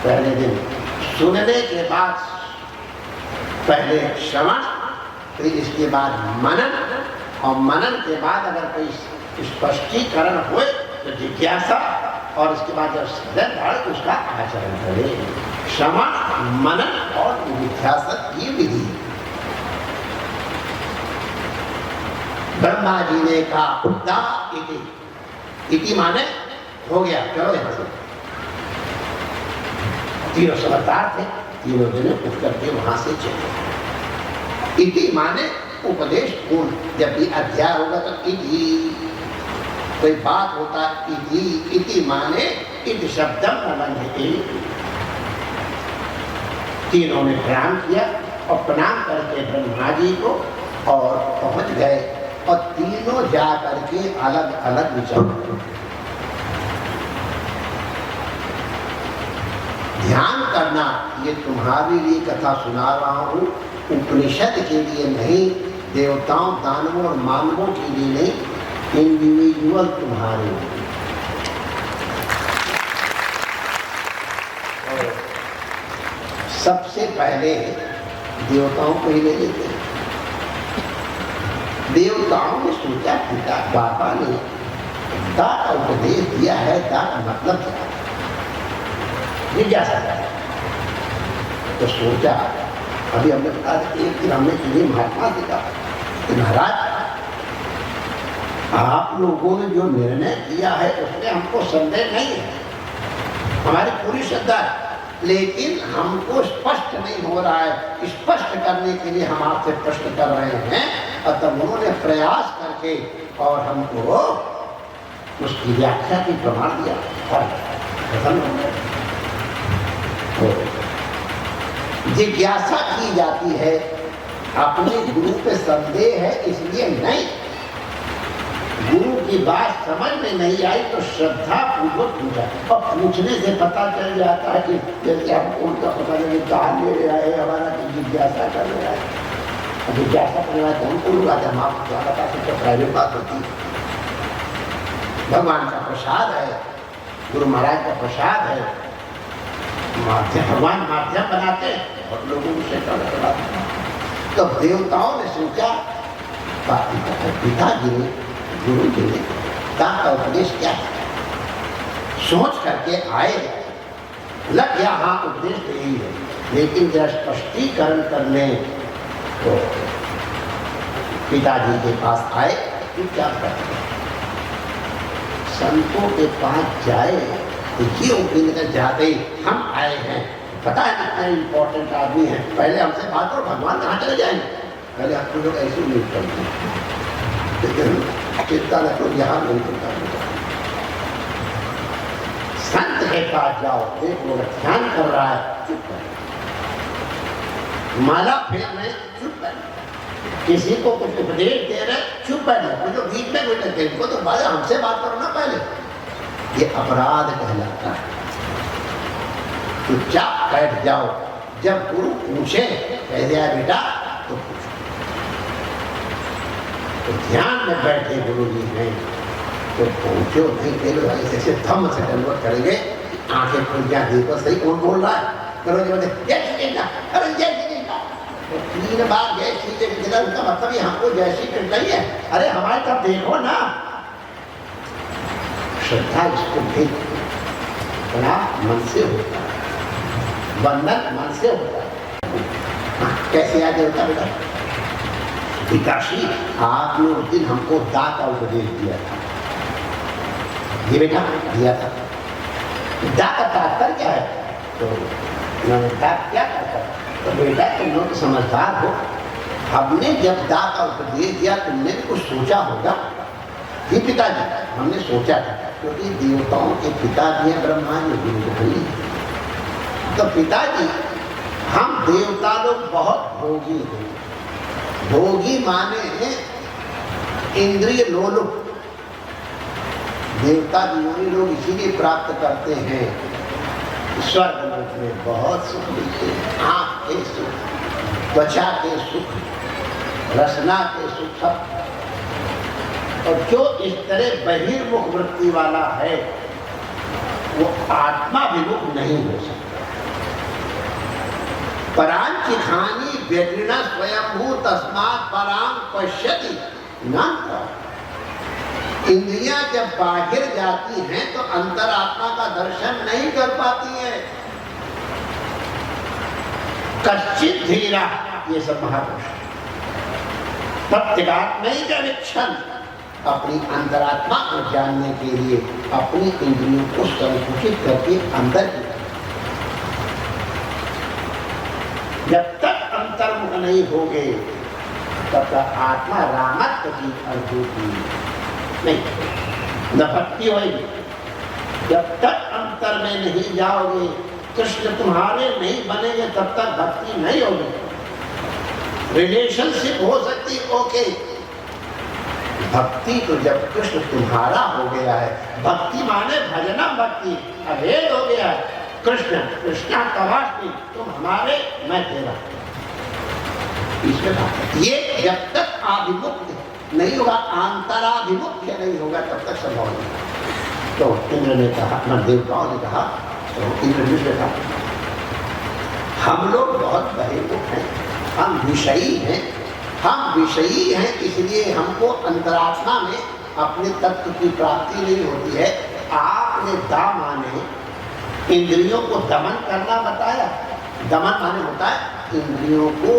पहले दिन सुनने के बाद पहले श्रवण, फिर इसके बाद मनन, और मनन के बाद अगर कोई स्पष्टीकरण हुए तो जिज्ञासा, और इसके बाद जब श्रद्धा उसका आचरण करे। श्रवण, मनन और जिज्ञासा की विधि। ब्रह्मा जी ने कहा उद्दा इति माने हो गया, चलो यहां से। तीनों समझदार थे, तीनों जने उठ करके वहां से चले। इति माने उपदेश पूर्ण। जब भी अध्याय होगा तो इति, कोई बात होता इति, इति माने इति शब्दम प्रबंधते। तीनों ने प्रणाम किया और प्रणाम करके ब्रह्मा जी को और पहुंच गए, और तीनों जा करके अलग अलग विचार। ध्यान करना, ये तुम्हारे लिए कथा सुना रहा हूं, उपनिषद के लिए नहीं, देवताओं, दानवों और मानवों के लिए नहीं, इंडिविजुअल तुम्हारे लिए। सबसे पहले देवताओं को ही ले लेते हैं। देवताओं ने सोचा पिता बाबा ने दा का उपदेश दिया है, दा का मतलब क्या है, जिज्ञासा है। तो सोचा, अभी हमने बता एक दिन हमने किसी महात्मा से कहा कि महाराज आप लोगों ने जो निर्णय किया है उसमें हमको संदेह नहीं है, हमारी पूरी श्रद्धा है, लेकिन हमको स्पष्ट नहीं हो रहा है। स्पष्ट करने के लिए हम आपसे प्रश्न कर रहे हैं। और तब उन्होंने प्रयास करके और हमको उसकी व्याख्या की प्रमाण दिया। जिज्ञासा की जाती है, अपने गुरु पे संदेह है इसलिए नहीं, गुरु की बात समझ में नहीं आई तो श्रद्धा पूर्वक पूछा। और पूछने से पता चल जाता है कि जैसे हम उनका पता नहीं दान ले रहा है, हमारा जिज्ञासा कर रहा है। जिज्ञासा करने वाले हमको लोग आते, हम आपको बता सकते प्राइवेट बात होती है। भगवान का प्रसाद है, गुरु महाराज का प्रसाद है, माध्यम भगवान माध्यम बनाते हैं और लोगों से करवाते हैं। तो देवताओं ने सोचा, पिताजी ने, गुरु जी ने दान का उपदेश क्या है, सोच करके आए, लग गया हाँ उपदेश तो यही है, लेकिन जरा स्पष्टीकरण करने तो पिताजी के पास आए कि क्या करते, संतों के पास जाए तो ये उम्मीद जाते ही हम आए हैं, पता है कितना इम्पोर्टेंट आदमी है, पहले हमसे बात करो, भगवान कहाँ चले जाएंगे। पहले आपको लोग ऐसे उम्मीद करते हैं, लेकिन चिंता न करो, यहाँ नहीं चिंता करो, संत के पास जाओ, एक लोग ध्यान कर रहा है, चुप कर, माला फेरने चुप कर, किसी को कुछ उपदेश दे रहे चुप बैठे, जो बीच में बैठे थे उनको तो बाजा हमसे बात करो ना पहले, ये अपराध कहलाता है। चुपचाप बैठ जाओ, जब गुरु पूछे कह दिया बेटा तो पूछो। तो ध्यान में बैठे गुरु जी ने तो पहुंचो नहीं, ऐसे धम्म से डलवट करेंगे, आंखें खुल जाए, देखो सही कौन बोल रहा है, करो जय श्री कृष्ण, अरे जय श्री कृष्ण, तो 3 बार जय श्री कृष्ण, उसका मतलब ये हमको जय श्री कृष्ण ही है, अरे हमारी तरफ देखो ना, श्रद्धा इसको भेज। प्रणाम मन से होता है, वंदन मन से होता है। कैसे याद होता बेटा? पिताश्री आपने उस दिन हमको दात का उपदेश दिया था, ये बेटा दिया था। दात का तात्पर्य क्या है? तो उन्होंने दात क्या करता? तो बेटा तुम लोग समझदार हो, हमने जब दात का उपदेश दिया तुमने भी कुछ सोचा होगा। ये पिताजी हमने सोचा था, क्योंकि देवताओं के पिता भी हैं ब्रह्मा जी। तो पिताजी हम देवता लोग बहुत भोगी हैं। भोगी माने इंद्रिय लोलुप। देवता जीवनी लोग इसीलिए प्राप्त करते हैं स्वर्ग लोक में बहुत सुख मिलते हैं। आँख के सुख, त्वचा के सुख, रसना के सुख सब। और जो इस तरह बहिर्मुख वृत्ति वाला है वो आत्माभिमुख नहीं हो सकता। परांचिखानी व्यग्रिणा स्वयंभू तस्मात् परां पश्यति न। इंद्रियां जब बाहर जाती हैं तो अंतरात्मा का दर्शन नहीं कर पाती है। कश्चित धीरा, ये सब महापुरुष प्रत्यगात्मैकवीक्षण अपनी अंतरात्मा को जानने के लिए अपनी इंद्रियों को संकुचित करके अंदर की, जब तक अंतर्मुख नहीं होगे तब तक आत्मा रामत्व की अनुभूति नहीं, न भक्ति होगी। जब तक अंतर में नहीं जाओगे, कृष्ण तुम्हारे नहीं बनेंगे, तब तक भक्ति नहीं होगी। रिलेशनशिप हो सकती ओके, भक्ति तो जब कृष्ण तुम्हारा हो गया है, भक्ति माने भजनम भक्ति, अभेद हो गया है। कृष्ण कृष्णा तवास्मि, तुम हमारे मैं तेरा। इसमें ये जब तक आभिमुख नहीं होगा, अंतराभिमुख्य नहीं होगा, तब तक संभव नहीं। तो इंद्र ने कहा, देवताओं ने कहा, तो इंद्र ने कहा हम लोग बहुत बहिर्मुख हैं, हम विषयी हैं। हम विषयी हैं इसलिए हमको अंतरात्मा में अपने तत्व की प्राप्ति नहीं होती है। आपने दाम माने इंद्रियों को दमन करना बताया। दमन माने होता है इंद्रियों को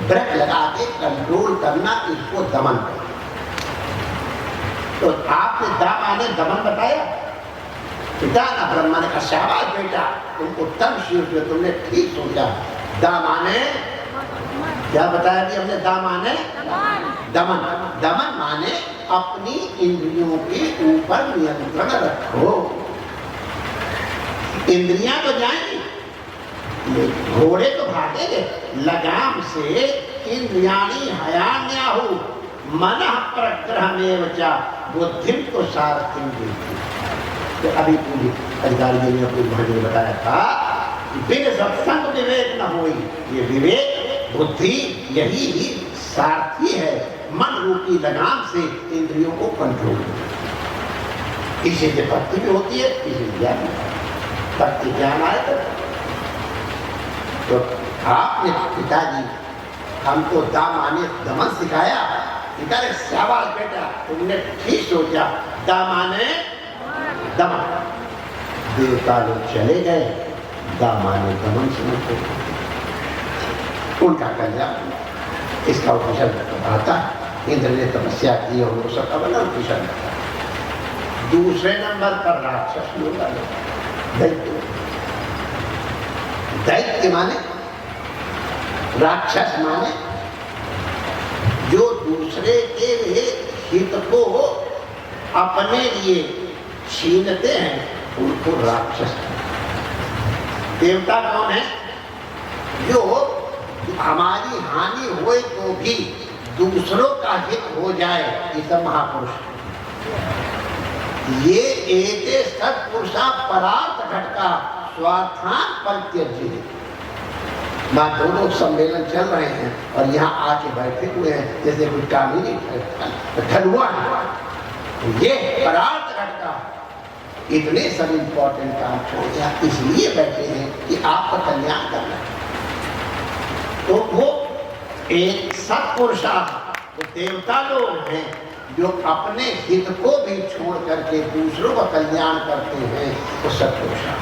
ब्रेक लगा के कंट्रोल करना, इसको दमन करना। तो आपने दाम माने दमन बताया। पिता ना ब्रह्मा ने कहा शाबाश बेटा, तुम उत्तम शिव, तुमने ठीक सोचा। दाम माने क्या बताया कि हमने दाम माने दमन। दमन माने अपनी इंद्रियों के ऊपर नियंत्रण रखो। इंद्रियां तो जाएंगी, घोड़े तो भागेंगे। लगाम से इंद्रियाणि हयान्याहु मनः प्रग्रहमेव च बुद्धिं तो सारथिं देति। तो अभी पूरी अधिकारी ने अपनी भाषण में बताया था, बिन सत्संग विवेक न होई। ये विवेक बुद्धि यही ही सारथी है, मन रूपी लगाम से इंद्रियों को कंट्रोल। इसी से भक्ति भी होती है, इसी ज्ञान भक्ति ज्ञान आए। तो आपने पिताजी हमको दाम आने दमन सिखाया। पिता ने शाबाश बेटा, तुमने ठीक सोचा। दाम आने दमन। देवता लोग चले गए, दाम आने दमन समझते उनका कल्याण। इसका उपनिषद बताता है इंद्र ने तपस्या की और वो सब का उपनिषद बताता। दूसरे नंबर पर राक्षस लोग आए, दैत्य। दैत्य माने राक्षस माने जो दूसरे के हित को अपने लिए छीनते हैं, उनको राक्षस। देवता कौन है? जो हमारी हानि होए तो भी दूसरों का हित हो जाए, ये सब महापुरुष। ये एते सत्पुरुषा परार्थ घटका स्वार्थान परित्यज्य। मां दोनों सम्मेलन चल रहे हैं और यहाँ आके बैठे हुए हैं जैसे कोई काम ही नहीं ठलुआ है। ये परार्थ घटका इतने सब इंपॉर्टेंट काम छोड़ दिया, इसलिए बैठे हैं कि आपका कल्याण करना है। तो वो एक सत्पुरुषा, वो देवता लोग हैं जो अपने हित को भी छोड़ करके दूसरों का कल्याण करते हैं, वो सत्पुरुषा।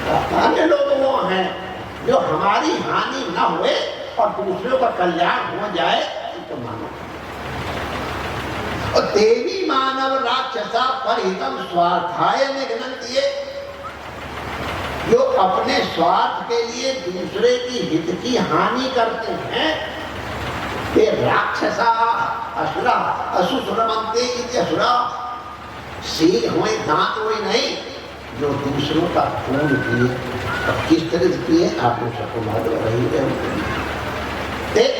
अन्य लोग वो हैं जो हमारी हानि न हुए और दूसरों का कल्याण हो जाए तो मानो। और देवी मानव राक्षसा परहितम स्वार्थाय निघ्नन्ति, जो अपने स्वार्थ के लिए दूसरे की हित की हानि करते हैं, ये राक्षसा असुरा असुसुरमन्ते असुरा, शील हुए दांत हुए नहीं, जो दूसरों का खून किए। अब किस तरह से किए आपने सबको मालूम रही है।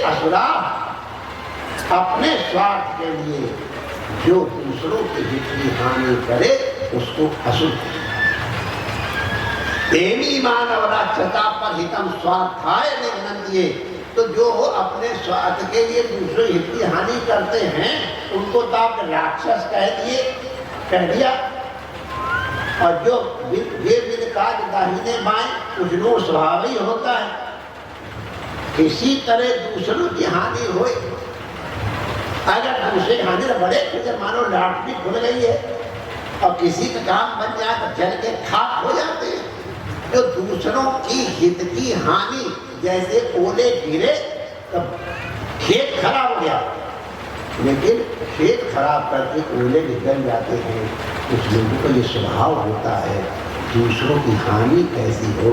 असुरा अपने स्वार्थ के लिए जो दूसरों के हित की हानि करे उसको असुर। देवी मानव राक्षसा पर हितम स्वार्थाय निघ्नन्ति, तो जो अपने स्वार्थ के लिए दूसरे हित की हानि करते हैं उनको तो आप राक्षस कह दिया। और जो काज दाहिने बाएं उजनो स्वभाव ही होता है। किसी तरह दूसरों की हानि होए, अगर दूसरे हानि बड़े फिर मानो लाटरी खुल गई है और किसी का काम बन जाए तो जल के खाक हो जाते हैं। जो दूसरों की हित की हानि, जैसे ओले गिरे तब खेत खराब हो गया, लेकिन खेत खराब करके ओले निकल जाते हैं। कुछ लोगों का ये स्वभाव होता है, दूसरों की हानि कैसी हो,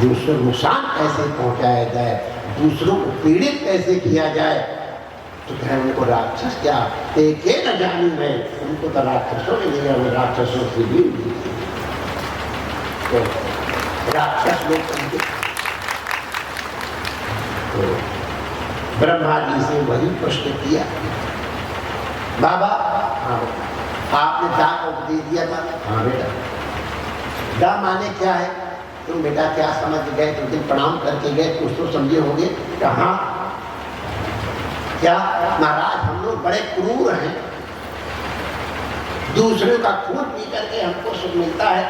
दूसरों को नुकसान कैसे पहुंचाया जाए, दूसरों को पीड़ित कैसे किया जाए, तो कहे उनको राक्षस क्या देखे न जानी मैं, उनको तो राक्षसों ने लिया, वो राक्षसों से भी तो राक्षस लोग तो ब्रह्मा जी से वही प्रश्न किया, बाबा आपने दा को दे दिया था। हाँ बेटा, दा माने क्या है? तुम बेटा क्या समझ गए? तुम दिन प्रणाम करके गए, कुछ तो समझे होंगे। कहाँ क्या महाराज, हम लोग बड़े क्रूर हैं, दूसरों का खून पी करके हमको सुख मिलता है,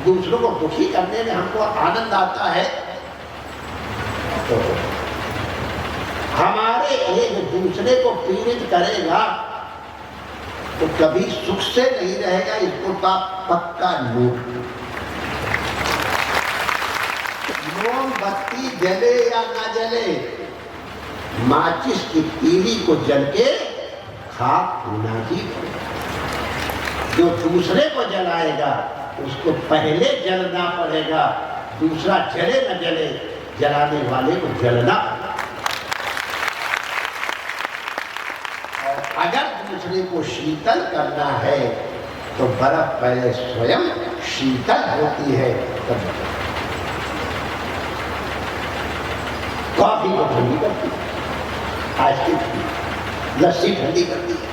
दूसरों को दुखी करने में हमको आनंद आता है। तो हमारे एक दूसरे को पीड़ित करेगा तो कभी सुख से नहीं रहेगा, इसको तो पक्का नोट। मोमबत्ती जले या ना जले, माचिस की तीली को जल के खाक होना ही पड़ेगा। जो दूसरे को जलाएगा उसको पहले जलना पड़ेगा, दूसरा जले न जले, जलाने वाले को जलना। और अगर दूसरे को शीतल करना है तो बर्फ पहले स्वयं शीतल होती है, तब कॉफी को ठंडी करती है, आइसक्रीम लस्सी ठंडी करती है।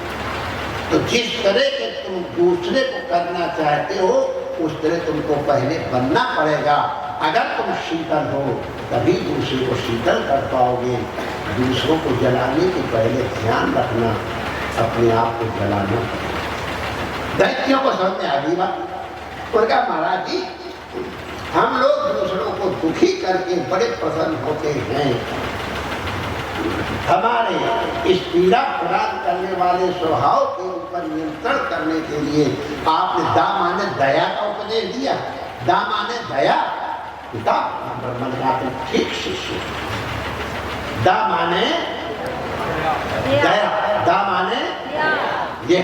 तो जिस तरह के तुम दूसरे को करना चाहते हो उस तरह तुमको पहले बनना पड़ेगा। अगर तुम शीतल हो तभी दूसरे को शीतल कर पाओगे। दूसरों को जलाने के पहले ध्यान रखना, अपने आप को जलाना। दैत्यों को समझ में आ गई बात। उनका महाराज जी, हम लोग दूसरों को दुखी करके बड़े प्रसन्न होते हैं। हमारे इस पीड़ा प्रदान करने वाले स्वभाव के ऊपर नियंत्रण करने के लिए आपने दा माने दया का उपदेश दिया। दा माने दया, पिता ब्रह्मन का ठीक शिष्य। दा माने दया, दा माने ये।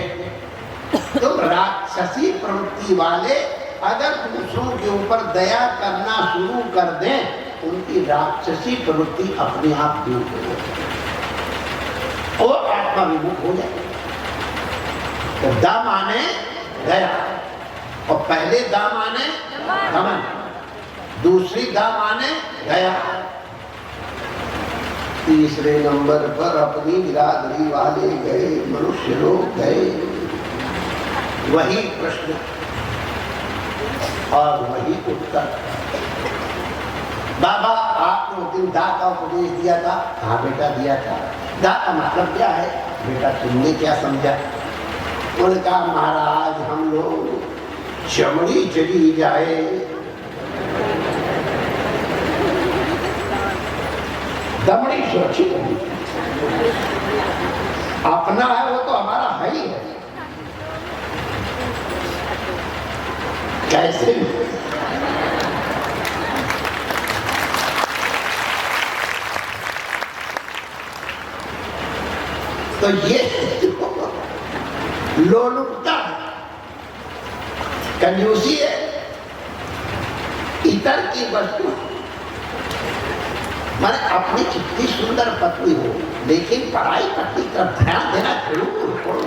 तो राक्षसी प्रवृत्ति वाले अगर दूसरों के ऊपर दया करना शुरू कर दें, उनकी राक्षसी प्रवृत्ति अपने आप दूर हो जाए और आत्मा विमुख हो जाए। तो दा माने दया, और पहले दा माने दमन, दूसरी दा माने दया। तीसरे नंबर पर अपनी बिरादरी वाले गए, मनुष्य लोग गए। वही प्रश्न और वही उत्तर। बाबा आपने उस दिन दा का उपदेश दिया था। हाँ बेटा दिया था। दा का मतलब क्या है? बेटा तुमने क्या समझा? उनका महाराज हम लोग चमड़ी चली जाए, दमड़ी सुरक्षित होगी। अपना है वो तो हमारा है ही है। कैसे तो ये लोलुपता है, कंजूसी है, इतर की वस्तु। मैंने अपनी कितनी सुंदर पत्नी हो, लेकिन पढ़ाई पत्नी का ध्यान देना जरूर छोड़ो।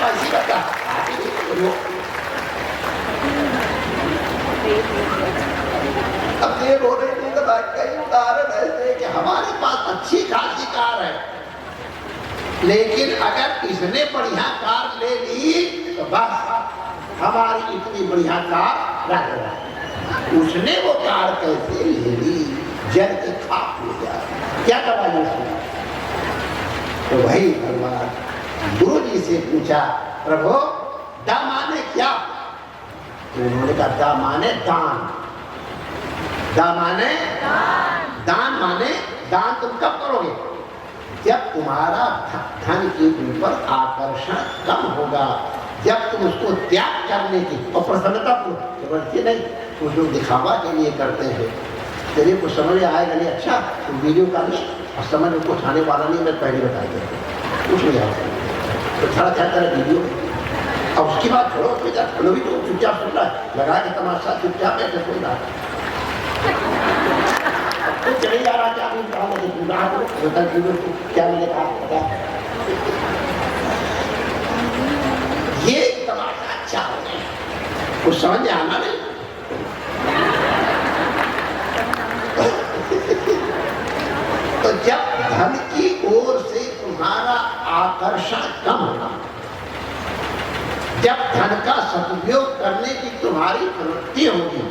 ऐसी बता अब ये रोने की कई उदाहरण ऐसे कि हमारे पास अच्छी खासी कार है, लेकिन अगर इसने बढ़िया कार ले ली तो बस हमारी इतनी बढ़िया कार रह गई। उसने वो कार कैसे ले ली, जल के खाक हो जाए, क्या करवाई उसने? तो भाई भगवान गुरु जी से पूछा, प्रभु दा माने क्या? तो उन्होंने कहा दा माने दान। दा माने दान माने दान तुम कब करोगे? जब तुम्हारा धन के ऊपर आकर्षण कम होगा, जब तुम उसको त्याग करने की और प्रसन्नता को जबरदस्ती नहीं, कुछ लोग दिखावा के लिए करते हैं। तेरे को समझ आएगा नहीं, अच्छा तुम वीडियो का नहीं और समझ उसको उठाने वाला नहीं, मैं पहले बता दिया कुछ नहीं आता तो थोड़ा क्या करे वीडियो। अब उसकी बात छोड़ो, भी तो चुपचाप सुन रहा है, लगा के तमाशा चुपचाप ऐसे सुन रहा है, तो चले जा रहा क्या क्या मैंने कहा पता ये तमाशा अच्छा हो गया, कुछ समझ में आना नहीं। तो जब धन की ओर से तुम्हारा आकर्षण कम होगा, जब धन का सदुपयोग करने की तुम्हारी प्रवृत्ति होगी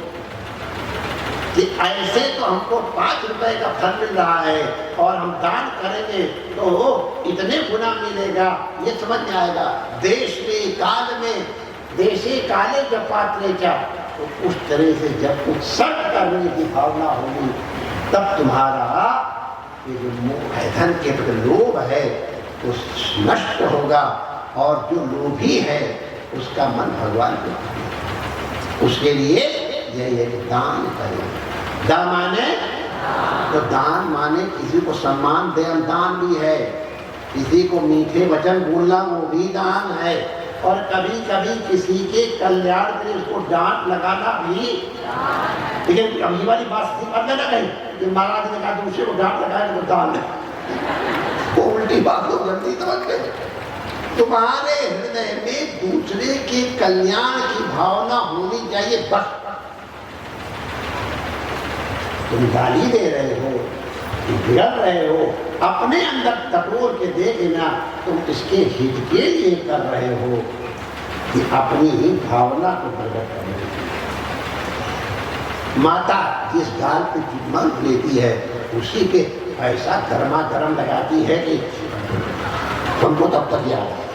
कि ऐसे तो हमको 5 रुपए का फल मिल रहा है और हम दान करेंगे तो इतने गुना मिलेगा, ये समझ में आएगा। देश में काल में देशे काले जब पात्रे क्या, तो उस तरह से जब उत्सर्ग करने की भावना होगी, तब तुम्हारा ये जो मोह है, धन के प्रति लोभ है, वो नष्ट होगा और जो लोभी है उसका मन भगवान को, उसके लिए ये दान करें। दान माने तो दान माने किसी को सम्मान देना दान भी है, किसी को मीठे वचन बोलना वो भी दान है, और कभी कभी किसी के कल्याण के लिए उसको डांट लगाना भी। लेकिन अभी वाली बात समझ ना कहीं कि महाराज ने कहा दूसरे को डांट लगाए तो दान है, वो उल्टी बात लोग जल्दी समझ गए। तुम्हारे हृदय में दूसरे के कल्याण की भावना होनी चाहिए, बस। तुम गाली दे रहे हो, बिगड़ रहे हो, अपने अंदर टटोल के देना, तुम इसके हित के लिए कर रहे हो कि अपनी ही भावना को प्रकट करने। माता जिस गाल पे चुम्बन लेती है उसी पे ऐसा गर्मा गर्म लगाती है कि तुमको तब तक याद है।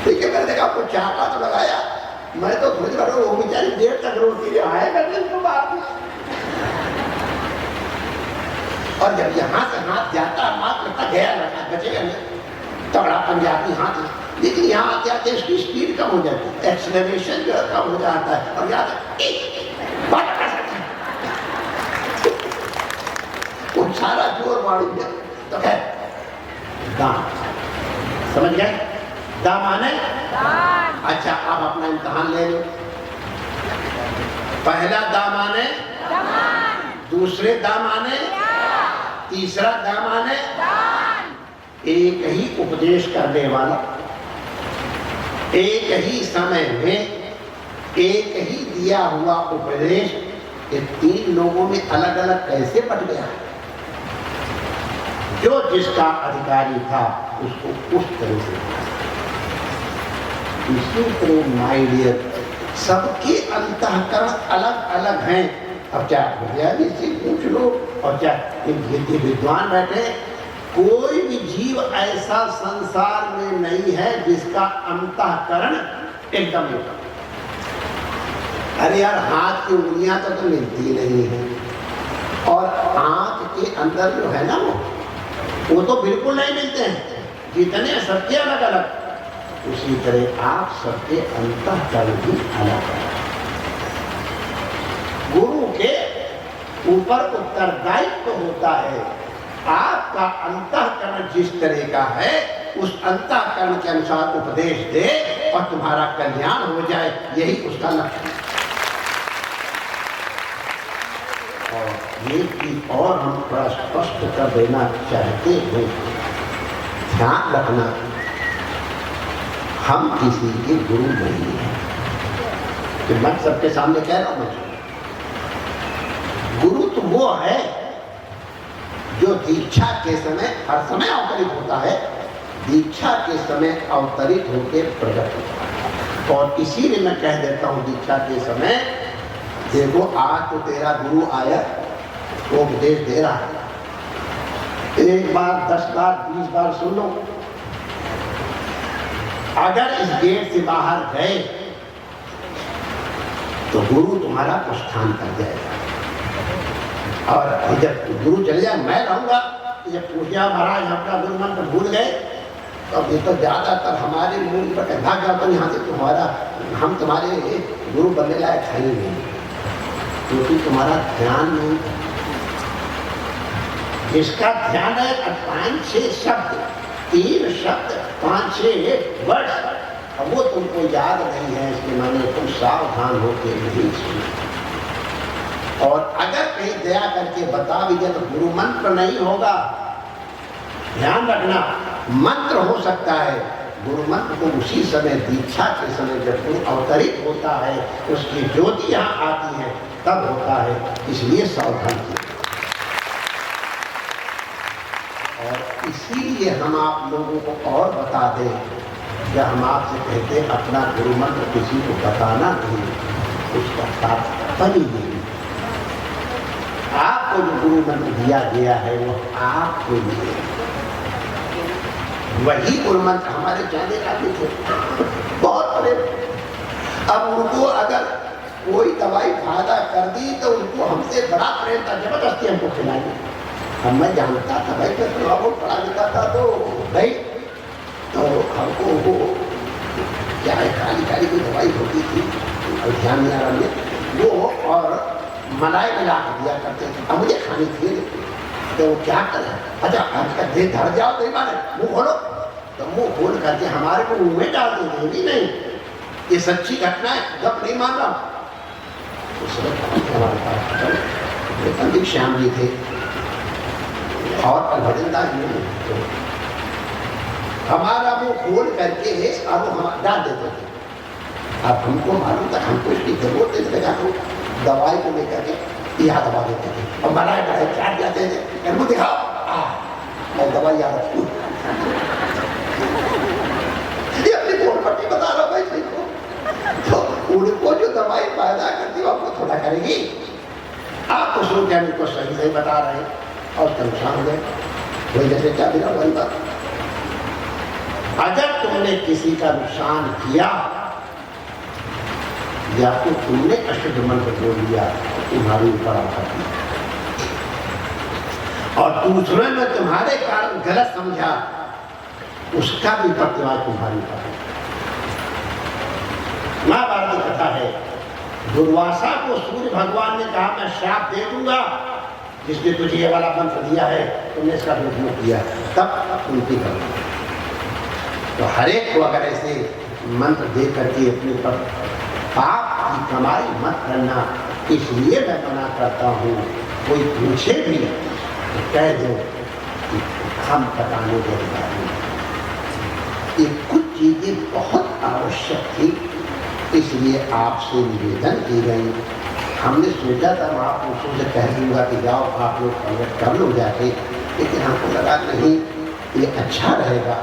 ठीक है, मैंने देखा आपको चाहता तो लगाया, मैं तो खुद करो वो बेचारी देर तक रोती है करने को बात। और जब यहाँ से हाथ जाता मात लगता गया लगा बचेगा नहीं, तगड़ा पंजाबी हाथ, लेकिन यहाँ आते आते इसकी स्पीड कम हो जाती है, एक्सेलरेशन जो कम हो जाता है, और याद वो सारा जोर मार दिया। तो है दान, समझ गए? दान माने अच्छा, अब अपना इम्तहान ले लो। पहला दाम आने, दूसरे दाम आने, तीसरा दाम आने, एक ही उपदेश करने वाला, एक ही समय में एक ही दिया हुआ उपदेश ये 3 लोगों में अलग अलग कैसे बट गया? जो जिसका अधिकारी था उसको उस तरह से। इसी तरह माय डियर, सबके अंतःकरण अलग अलग हैं। अब चाहे वैज्ञानिक से पूछ लो और चाहे विद्वान बैठे, कोई भी जीव ऐसा संसार में नहीं है जिसका अंतःकरण एकदम एक। अरे यार, हाथ की उंगलियां तो मिलती नहीं है, और आंख के अंदर जो है ना वो तो बिल्कुल नहीं मिलते हैं, जितने सबके अलग अलग, उसी तरह आप सबके अंतःकरण भी अलग है। गुरु के ऊपर उत्तरदायित्व होता है। आपका अंतःकरण जिस तरह का है उस अंतःकरण के अनुसार उपदेश दे और तुम्हारा कल्याण हो जाए, यही उसका लक्ष्य है। और ये चीज और हम थोड़ा स्पष्ट कर देना चाहते हैं, ध्यान रखना, हम किसी के गुरु नहीं हैं। तो मैं सबके सामने कह रहा हूं, गुरु तो वो है जो दीक्षा के समय हर समय अवतरित होता है, दीक्षा के समय अवतरित होकर प्रकट होता है। और इसीलिए मैं कह देता हूं दीक्षा के समय, देखो आज तो तेरा गुरु आया, वो उपदेश दे रहा है, एक बार 10 बार 20 बार सुन लो। अगर इस गेट से बाहर गए तो गुरु तुम्हारा प्रस्थान कर जाएगा। और जब गुरु चले जाए, मैं रहूंगा, जब पूजा महाराज अपना गुरु मंत्र भूल गए तो ये तो ज्यादातर हमारे मुंह पर भाग जाता, यहाँ से तुम्हारा, हम तुम्हारे गुरु बनने लायक है ही नहीं, क्योंकि तुम्हारा ध्यान नहीं। जिसका ध्यान है 5-6 शब्द, 3 शब्द, 5-6 वर्ष, अब वो तुमको याद नहीं है, इसके माने तुम सावधान होकर नहीं सुनो। और अगर कहीं दया करके बता भी दे तो गुरु मंत्र नहीं होगा। ध्यान रखना, मंत्र हो सकता है, गुरु मंत्र तो उसी समय दीक्षा के समय जब गुरु अवतरित होता है, उसकी ज्योति यहाँ आती है तब होता है, इसलिए सावधान कीजिए। और इसीलिए हम आप लोगों को और बता दें, जब हम आपसे कहते हैं अपना गुरु मंत्र किसी को बताना नहीं, उसका तात्पर्य नहीं। आपको जो गुरु मंत्र दिया गया है वो आपको लिए, वही गुरु मंत्र हमारे जाने का भी थे, बहुत प्रेम। अब उनको अगर कोई दवाई फायदा कर दी तो उनको हमसे बड़ा प्रेम था, जबरदस्ती हमको खिलाएंगे। अब मैं जानता था भाई, मैं थोड़ा बहुत पढ़ा लिखा था तो भाई, तो हमको वो क्या है, काली काली की दवाई होती थी, ध्यान नहीं आ रहा है वो, और मलाई मिला कर दिया करते थे। अब मुझे खानी थी तो वो क्या करें, अच्छा आज दे धर जाओ, नहीं माने मुंह खोलो, तो मुंह खोल करके हमारे को मुंह में डाल देंगे भी नहीं। ये सच्ची घटना है, जब नहीं मान रहा। हमारे पास पंडित श्याम जी थे और भजनदास जी, हमारा मुंह खोल करके अब हम डाल देते थे। अब हमको मालूम था, हमको इसकी जरूरत नहीं, दवाई को लेकर के यह दबा देते थे और बनाए बनाए चाट जाते थे, मुझे दिखाओ मैं दवाई याद रखूँ। ये अपनी गोल पट्टी बता रहा भाई सही को, तो उनको जो दवाई पैदा करती है आपको थोड़ा करेगी। आप तो सोच जाए उनको सही सही बता रहे हैं और नुकसान हो गए, वही जैसे क्या बिना वही बात। अगर तुमने किसी का नुकसान किया या तो तुमने अशुद्ध मंत्र बोल दिया तो तुम्हारी ऊपर आती, और दूसरे में तुम्हारे कारण गलत समझा, उसका भी प्रतिवाद तुम्हारी ऊपर है। महाभारत की कथा है, दुर्वासा को सूर्य भगवान ने कहा मैं श्राप दे दूंगा, जिसने तुझे ये वाला मंत्र दिया है तुमने इसका उपयोग किया, तब उनकी करना। तो हर एक को अगर ऐसे मंत्र दे करके अपने ऊपर पाप की कमाई मत करना, इसलिए मैं मना करता हूँ। कोई पूछे भी तो कह दो कि हम बताने के बारे में ये कुछ चीजें बहुत आवश्यक थी, इसलिए आपसे निवेदन की गई। हमने सोचा था मैं आप लोगों से कह दूंगा कि जाओ आप लोग कन्वर्ट कर लो जाके, लेकिन हमको लगा नहीं ये अच्छा रहेगा,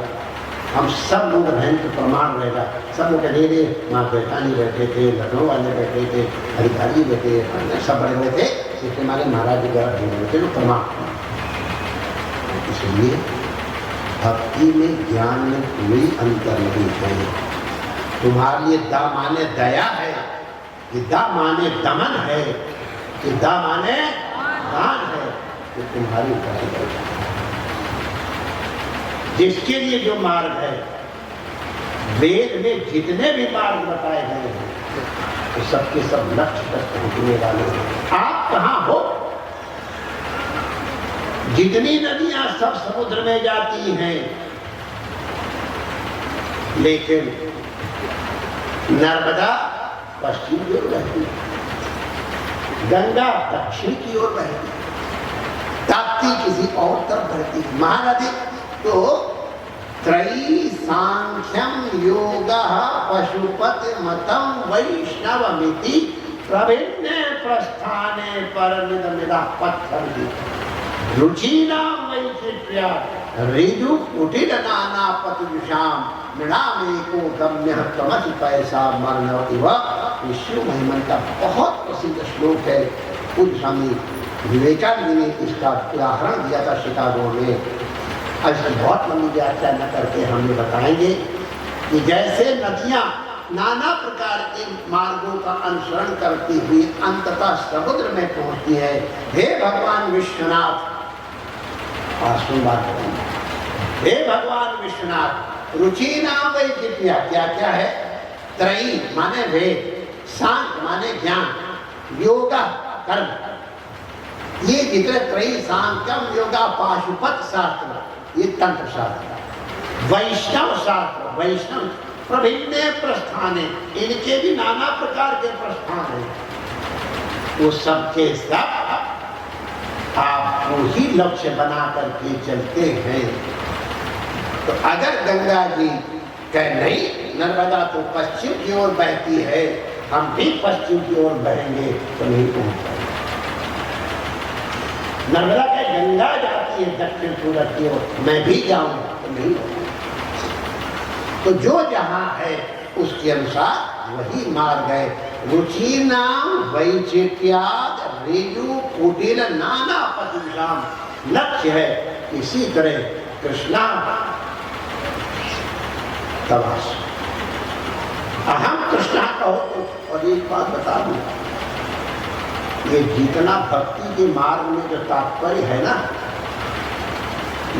हम सब लोग रहें तो प्रमाण रहेगा। सब लोग रे माँ बेटानी बैठे थे, लखनऊ वाले बैठे थे, अधिकारी बैठे, सब बड़े बड़े थे, इसके मारे महाराज जी द्वारा भेजे थे, तो प्रमाण। इसलिए भक्ति में ज्ञान में कोई अंतर नहीं है। तुम्हारे लिए दा माने दया है, कि दा माने दमन है, कि दा माने दान है, कि तुम्हारी ऊपर जिसके लिए जो मार्ग है, वेद में जितने भी मार्ग बताए गए हैं तो सबके सब लक्ष्य तक पहुंचने वाले हैं। आप कहाँ हो जितनी नदियां सब समुद्र में जाती हैं, लेकिन नर्मदा पश्चिम की ओर बहती है, गंगा दक्षिण की ओर बहती है, ताप्ती किसी और तरफ बहती है। महानदी तो त्रयी सांख्यम योगः पशुपति मतम वैष्णवमिति प्रभिन्ने प्रस्थाने परमिदमिदा पत्थर रुचीनाम वैचित्र्या ऋजु कुटिल नाना पतिजुषाम मृणामेको गम्यः तमसि पैसा मरणवति व विष्णु महिमन का बहुत प्रसिद्ध श्लोक है। पूज्य स्वामी विवेकानंद ने इसका उदाहरण दिया था शिकागो में। ऐसी बहुत लंबी व्याख्या न करके हम ये बताएंगे कि जैसे नदियां नाना प्रकार के मार्गों का अनुसरण करती हुई अंततः समुद्र में पहुंचती है। हे भगवान विश्वनाथ, हे भगवान विश्वनाथ, रुचि नाम वैचित्र्य क्या क्या है? त्रयी माने वेद, सांख्य माने ज्ञान, योगा कर्म। ये जितने त्रयी सांख्यम योगा पाशुपत शास्त्र, ये तंत्र शास्त्र, वैष्णव शास्त्र, वैष्णव प्रभिन्ने प्रस्थाने, इनके भी नाना प्रकार के प्रस्थान हैं। वो सबके सब आपको ही लक्ष्य बना करके चलते हैं। तो अगर गंगा जी कह नहीं नर्मदा तो पश्चिम की ओर बहती है, हम भी पश्चिम की ओर बहेंगे तो नहीं पहुंच पाएंगे। नर्मदा कह गंगा जाती है दक्षिण पूरब की ओर, मैं भी जाऊंगा तो नहीं होगा। तो जो जहां है उसके अनुसार वही मार्ग है। रुचि नाम वैचित्र्याद ऋजु कुटिल नाना पतिषाम, लक्ष्य है। इसी तरह कृष्णा तवास अहम कृष्णा कहो तो। और एक बात बता दूं, ये जितना भक्ति के मार्ग में जो तात्पर्य है ना,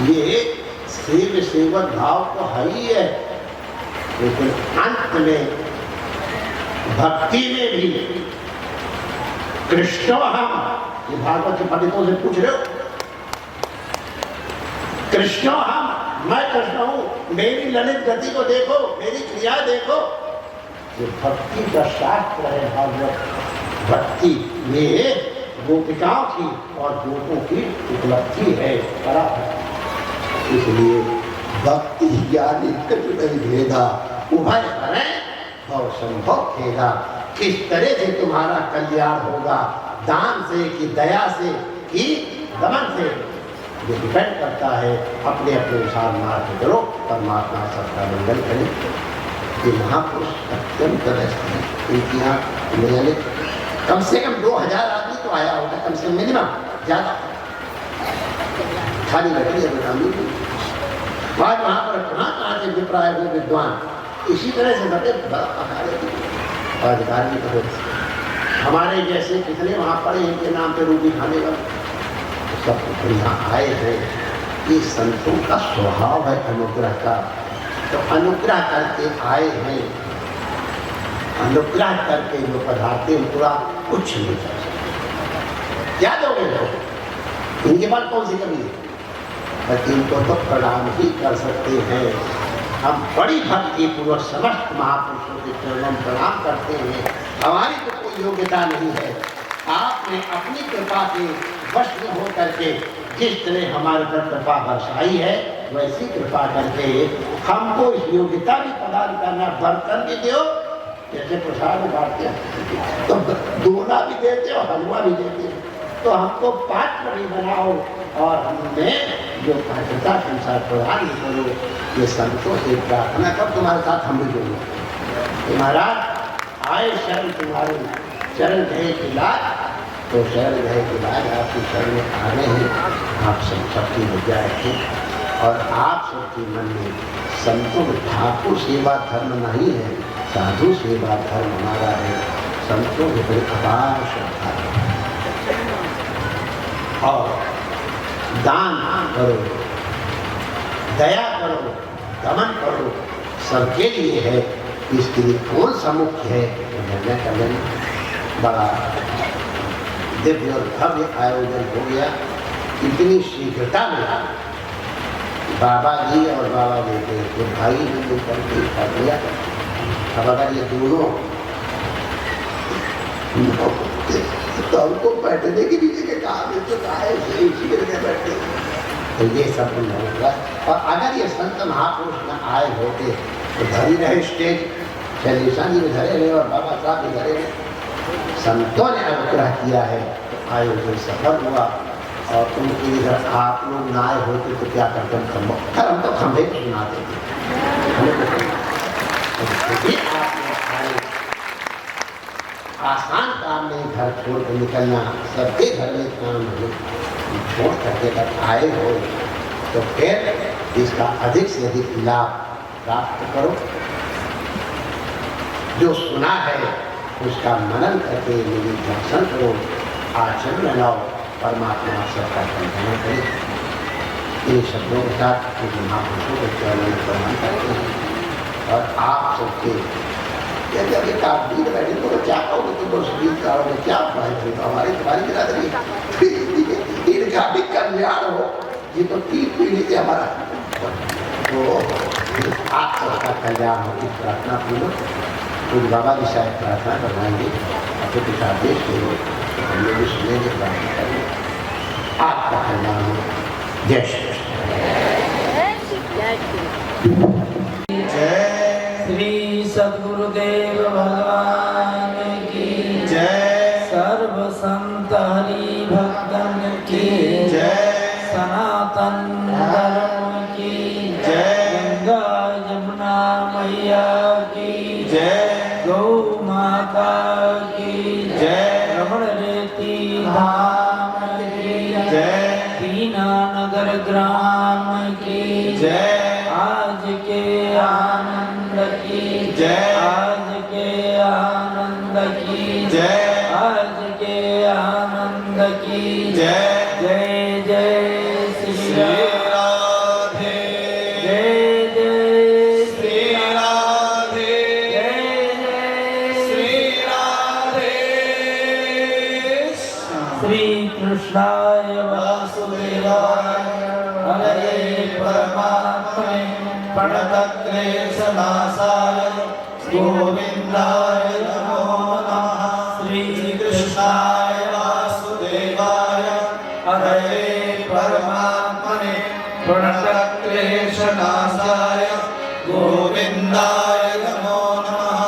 ये सेव सेवक भाव तो है ही है, लेकिन अंत में भक्ति में भी कृष्ण हम, ये भागवत के पंडितों से पूछ रहे हो, कृष्ण हम, मैं कृष्ण हूं, मेरी ललित गति को देखो, मेरी क्रिया देखो। ये भक्ति का शास्त्र है भागवत। भक्ति में गोपिकाओं की और गोपों की उपलब्धि है, पराभक्ति। इसलिए भक्ति ज्ञानी कछु नहीं भेदा, उभय करें और संभव खेदा। किस तरह से तुम्हारा कल्याण होगा, दान से कि दया से कि दमन से, ये डिपेंड करता है। अपने अपने अनुसार मार्ग करो, परमात्मा सबका मंगल करे। ये महापुरुष अत्यंत व्यस्त है। इनकी यहाँ मेरे कम से कम 2000 आदमी तो आया होगा, कम से कम मिनिमम, ज्यादा खाली लकड़ी बनानी। आज वहाँ पर कहाँ से विप्राय हुए विद्वान, इसी तरह से बड़े अधिकारी तो हमारे जैसे कितने वहाँ पड़े इनके नाम पे रोटी खाने वाले सब यहाँ आए हैं। ये संतों का स्वभाव है अनुग्रह का, तो अनुग्रह करके आए हैं। अनुग्रह करके जो पधारते पूरा कुछ नहीं कर सकते। क्या दोगे लोग, इनके बाद कौन सी कमी है? बल्कि इनको तो प्रणाम ही कर सकते हैं। हम बड़ी भक्ति पूर्वक समस्त महापुरुषों के चरणों में प्रणाम करते हैं। हमारी तो कोई योग्यता नहीं है, आपने अपनी कृपा के वश में हो करके जिस तरह हमारे पर कृपा बरसाई है, वैसी कृपा करके हमको इस योग्यता भी प्रदान करना। बर्तन भी दो, जैसे प्रसाद बांटते हैं तो दोना भी देते हो, हलवा भी देते हो, तो हमको पात्र भी बनाओ और हमें जो पात्रता के अनुसार प्रदान करो। ये संतों से प्रार्थना कर, तुम्हारे साथ हम भी जुड़ेंगे। महाराज आए शरण तुम्हारे चरण गए के बाद, तो शरण गए के बाद आपकी शरण में आ रहे हैं। आप सबकी विद्या रखें और आप सबके मन में संतों में ठाकुर सेवा धर्म नहीं है, साधु सेवा धर्म हमारा है। संतों के बड़े अपार श्रद्धा और दान करो, दया करो, दमन करो, सबके लिए है। इसके लिए कौन सा मुख्य है? निर्णय कर लेना। बड़ा दिव्य और भव्य आयोजन हो गया। इतनी शीघ्रता में बाबा जी और बाबा बेटे तो भाई भी मिलकर के कर दिया। अब अगर ये दोनों तो हमको बैठने की भी जगह कहा तो इसी करके बैठे, तो ये सब नहीं होगा। और अगर ये संत महापुरुष न आए होते तो धरी रहे स्टेज, शैलेशा जी भी धरे रहे और बाबा साहब भी धरे रहे। संतों ने अनुग्रह किया है तो आयोजन सफल हुआ। और उनके इधर आप लोग ना आए होते तो क्या करते हम खम्भों, हम तो खम्भे को सुनाते थे। आप लोग आए, आसान काम नहीं घर छोड़ कर निकलना, सबके घर में काम है, छोड़ करके अगर आए हो तो फिर इसका अधिक से अधिक लाभ प्राप्त करो। जो सुना है उसका मनन करके मेरी दर्शन करो, आचरण में लाओ, परमात्मा सबका कल्याण करे। इन शब्दों के साथ मुझे महापुरुषों के चरणों में प्रणाम करते हैं। और आप सबके जब एक आप गीत बैठे तो क्या कहोगे, तुम उस गीत गाओगे, क्या पढ़ाई हमारी तुम्हारी बिरादरी इनका भी कल्याण हो। ये तो 3 पीढ़ी से हमारा, तो आप सबका कल्याण हो इस प्रार्थना पूर्वक कुछ बाबा जी शायद प्रार्थना करवाएंगे, अपने कुछ आदेश देंगे, हम लोग भी सुनेंगे, प्रार्थना करेंगे। आपका कल्याण हो। जय श्री जय श्री सद्गुरुदेव भगवान की जय, सर्व संत हरि भक्तन की जय, सनातन धर्म की जय, गंगा यमुना मैया की जय, गौ माता की जय, रमण रेती धाम की जय, दीनानगर ग्राम की जय, आज के आनंद की जय, आज के आनंद की जय, आज के आनंद की जय, जय जय श्री श्री राम, राधे, जय जय श्री राधे, जय जय श्री राधे। श्री कृष्णाय वासुदेवाय हरे परमात्मने प्रणतक्लेशनाशाय गोविन्दाय नमो नमः। श्री कृष्णाय वासुदेवाय हरे परमात्मने प्रणतक्लेशनाशाय गोविन्दाय नमो नमः।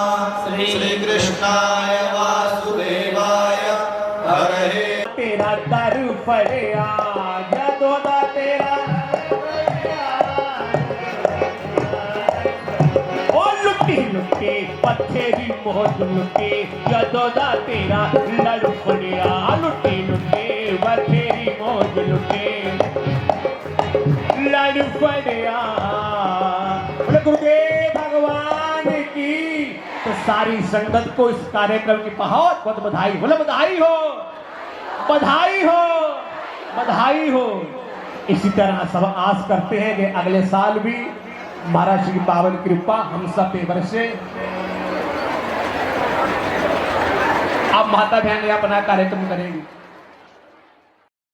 श्री कृष्णाय वासुदेवाय हरे। तेरा दर पड़या यदोदा तेरा ओ लुटी लुटी पत्थरी मोहत लुटी यदोदा तेरा लड़ पड़या लुटी लुटी पत्थरी मोहत लुटी लड़ पड़या। बोले गुरुदेव भगवान की। तो सारी संगत को इस कार्यक्रम की बहुत बहुत बधाई। बोले बधाई हो, बधाई हो, बधाई हो। इसी तरह सब आस करते हैं कि अगले साल भी महाराज की पावन कृपा हम सब पे बरसे। अब माता बहन अपना कार्यक्रम करेंगी।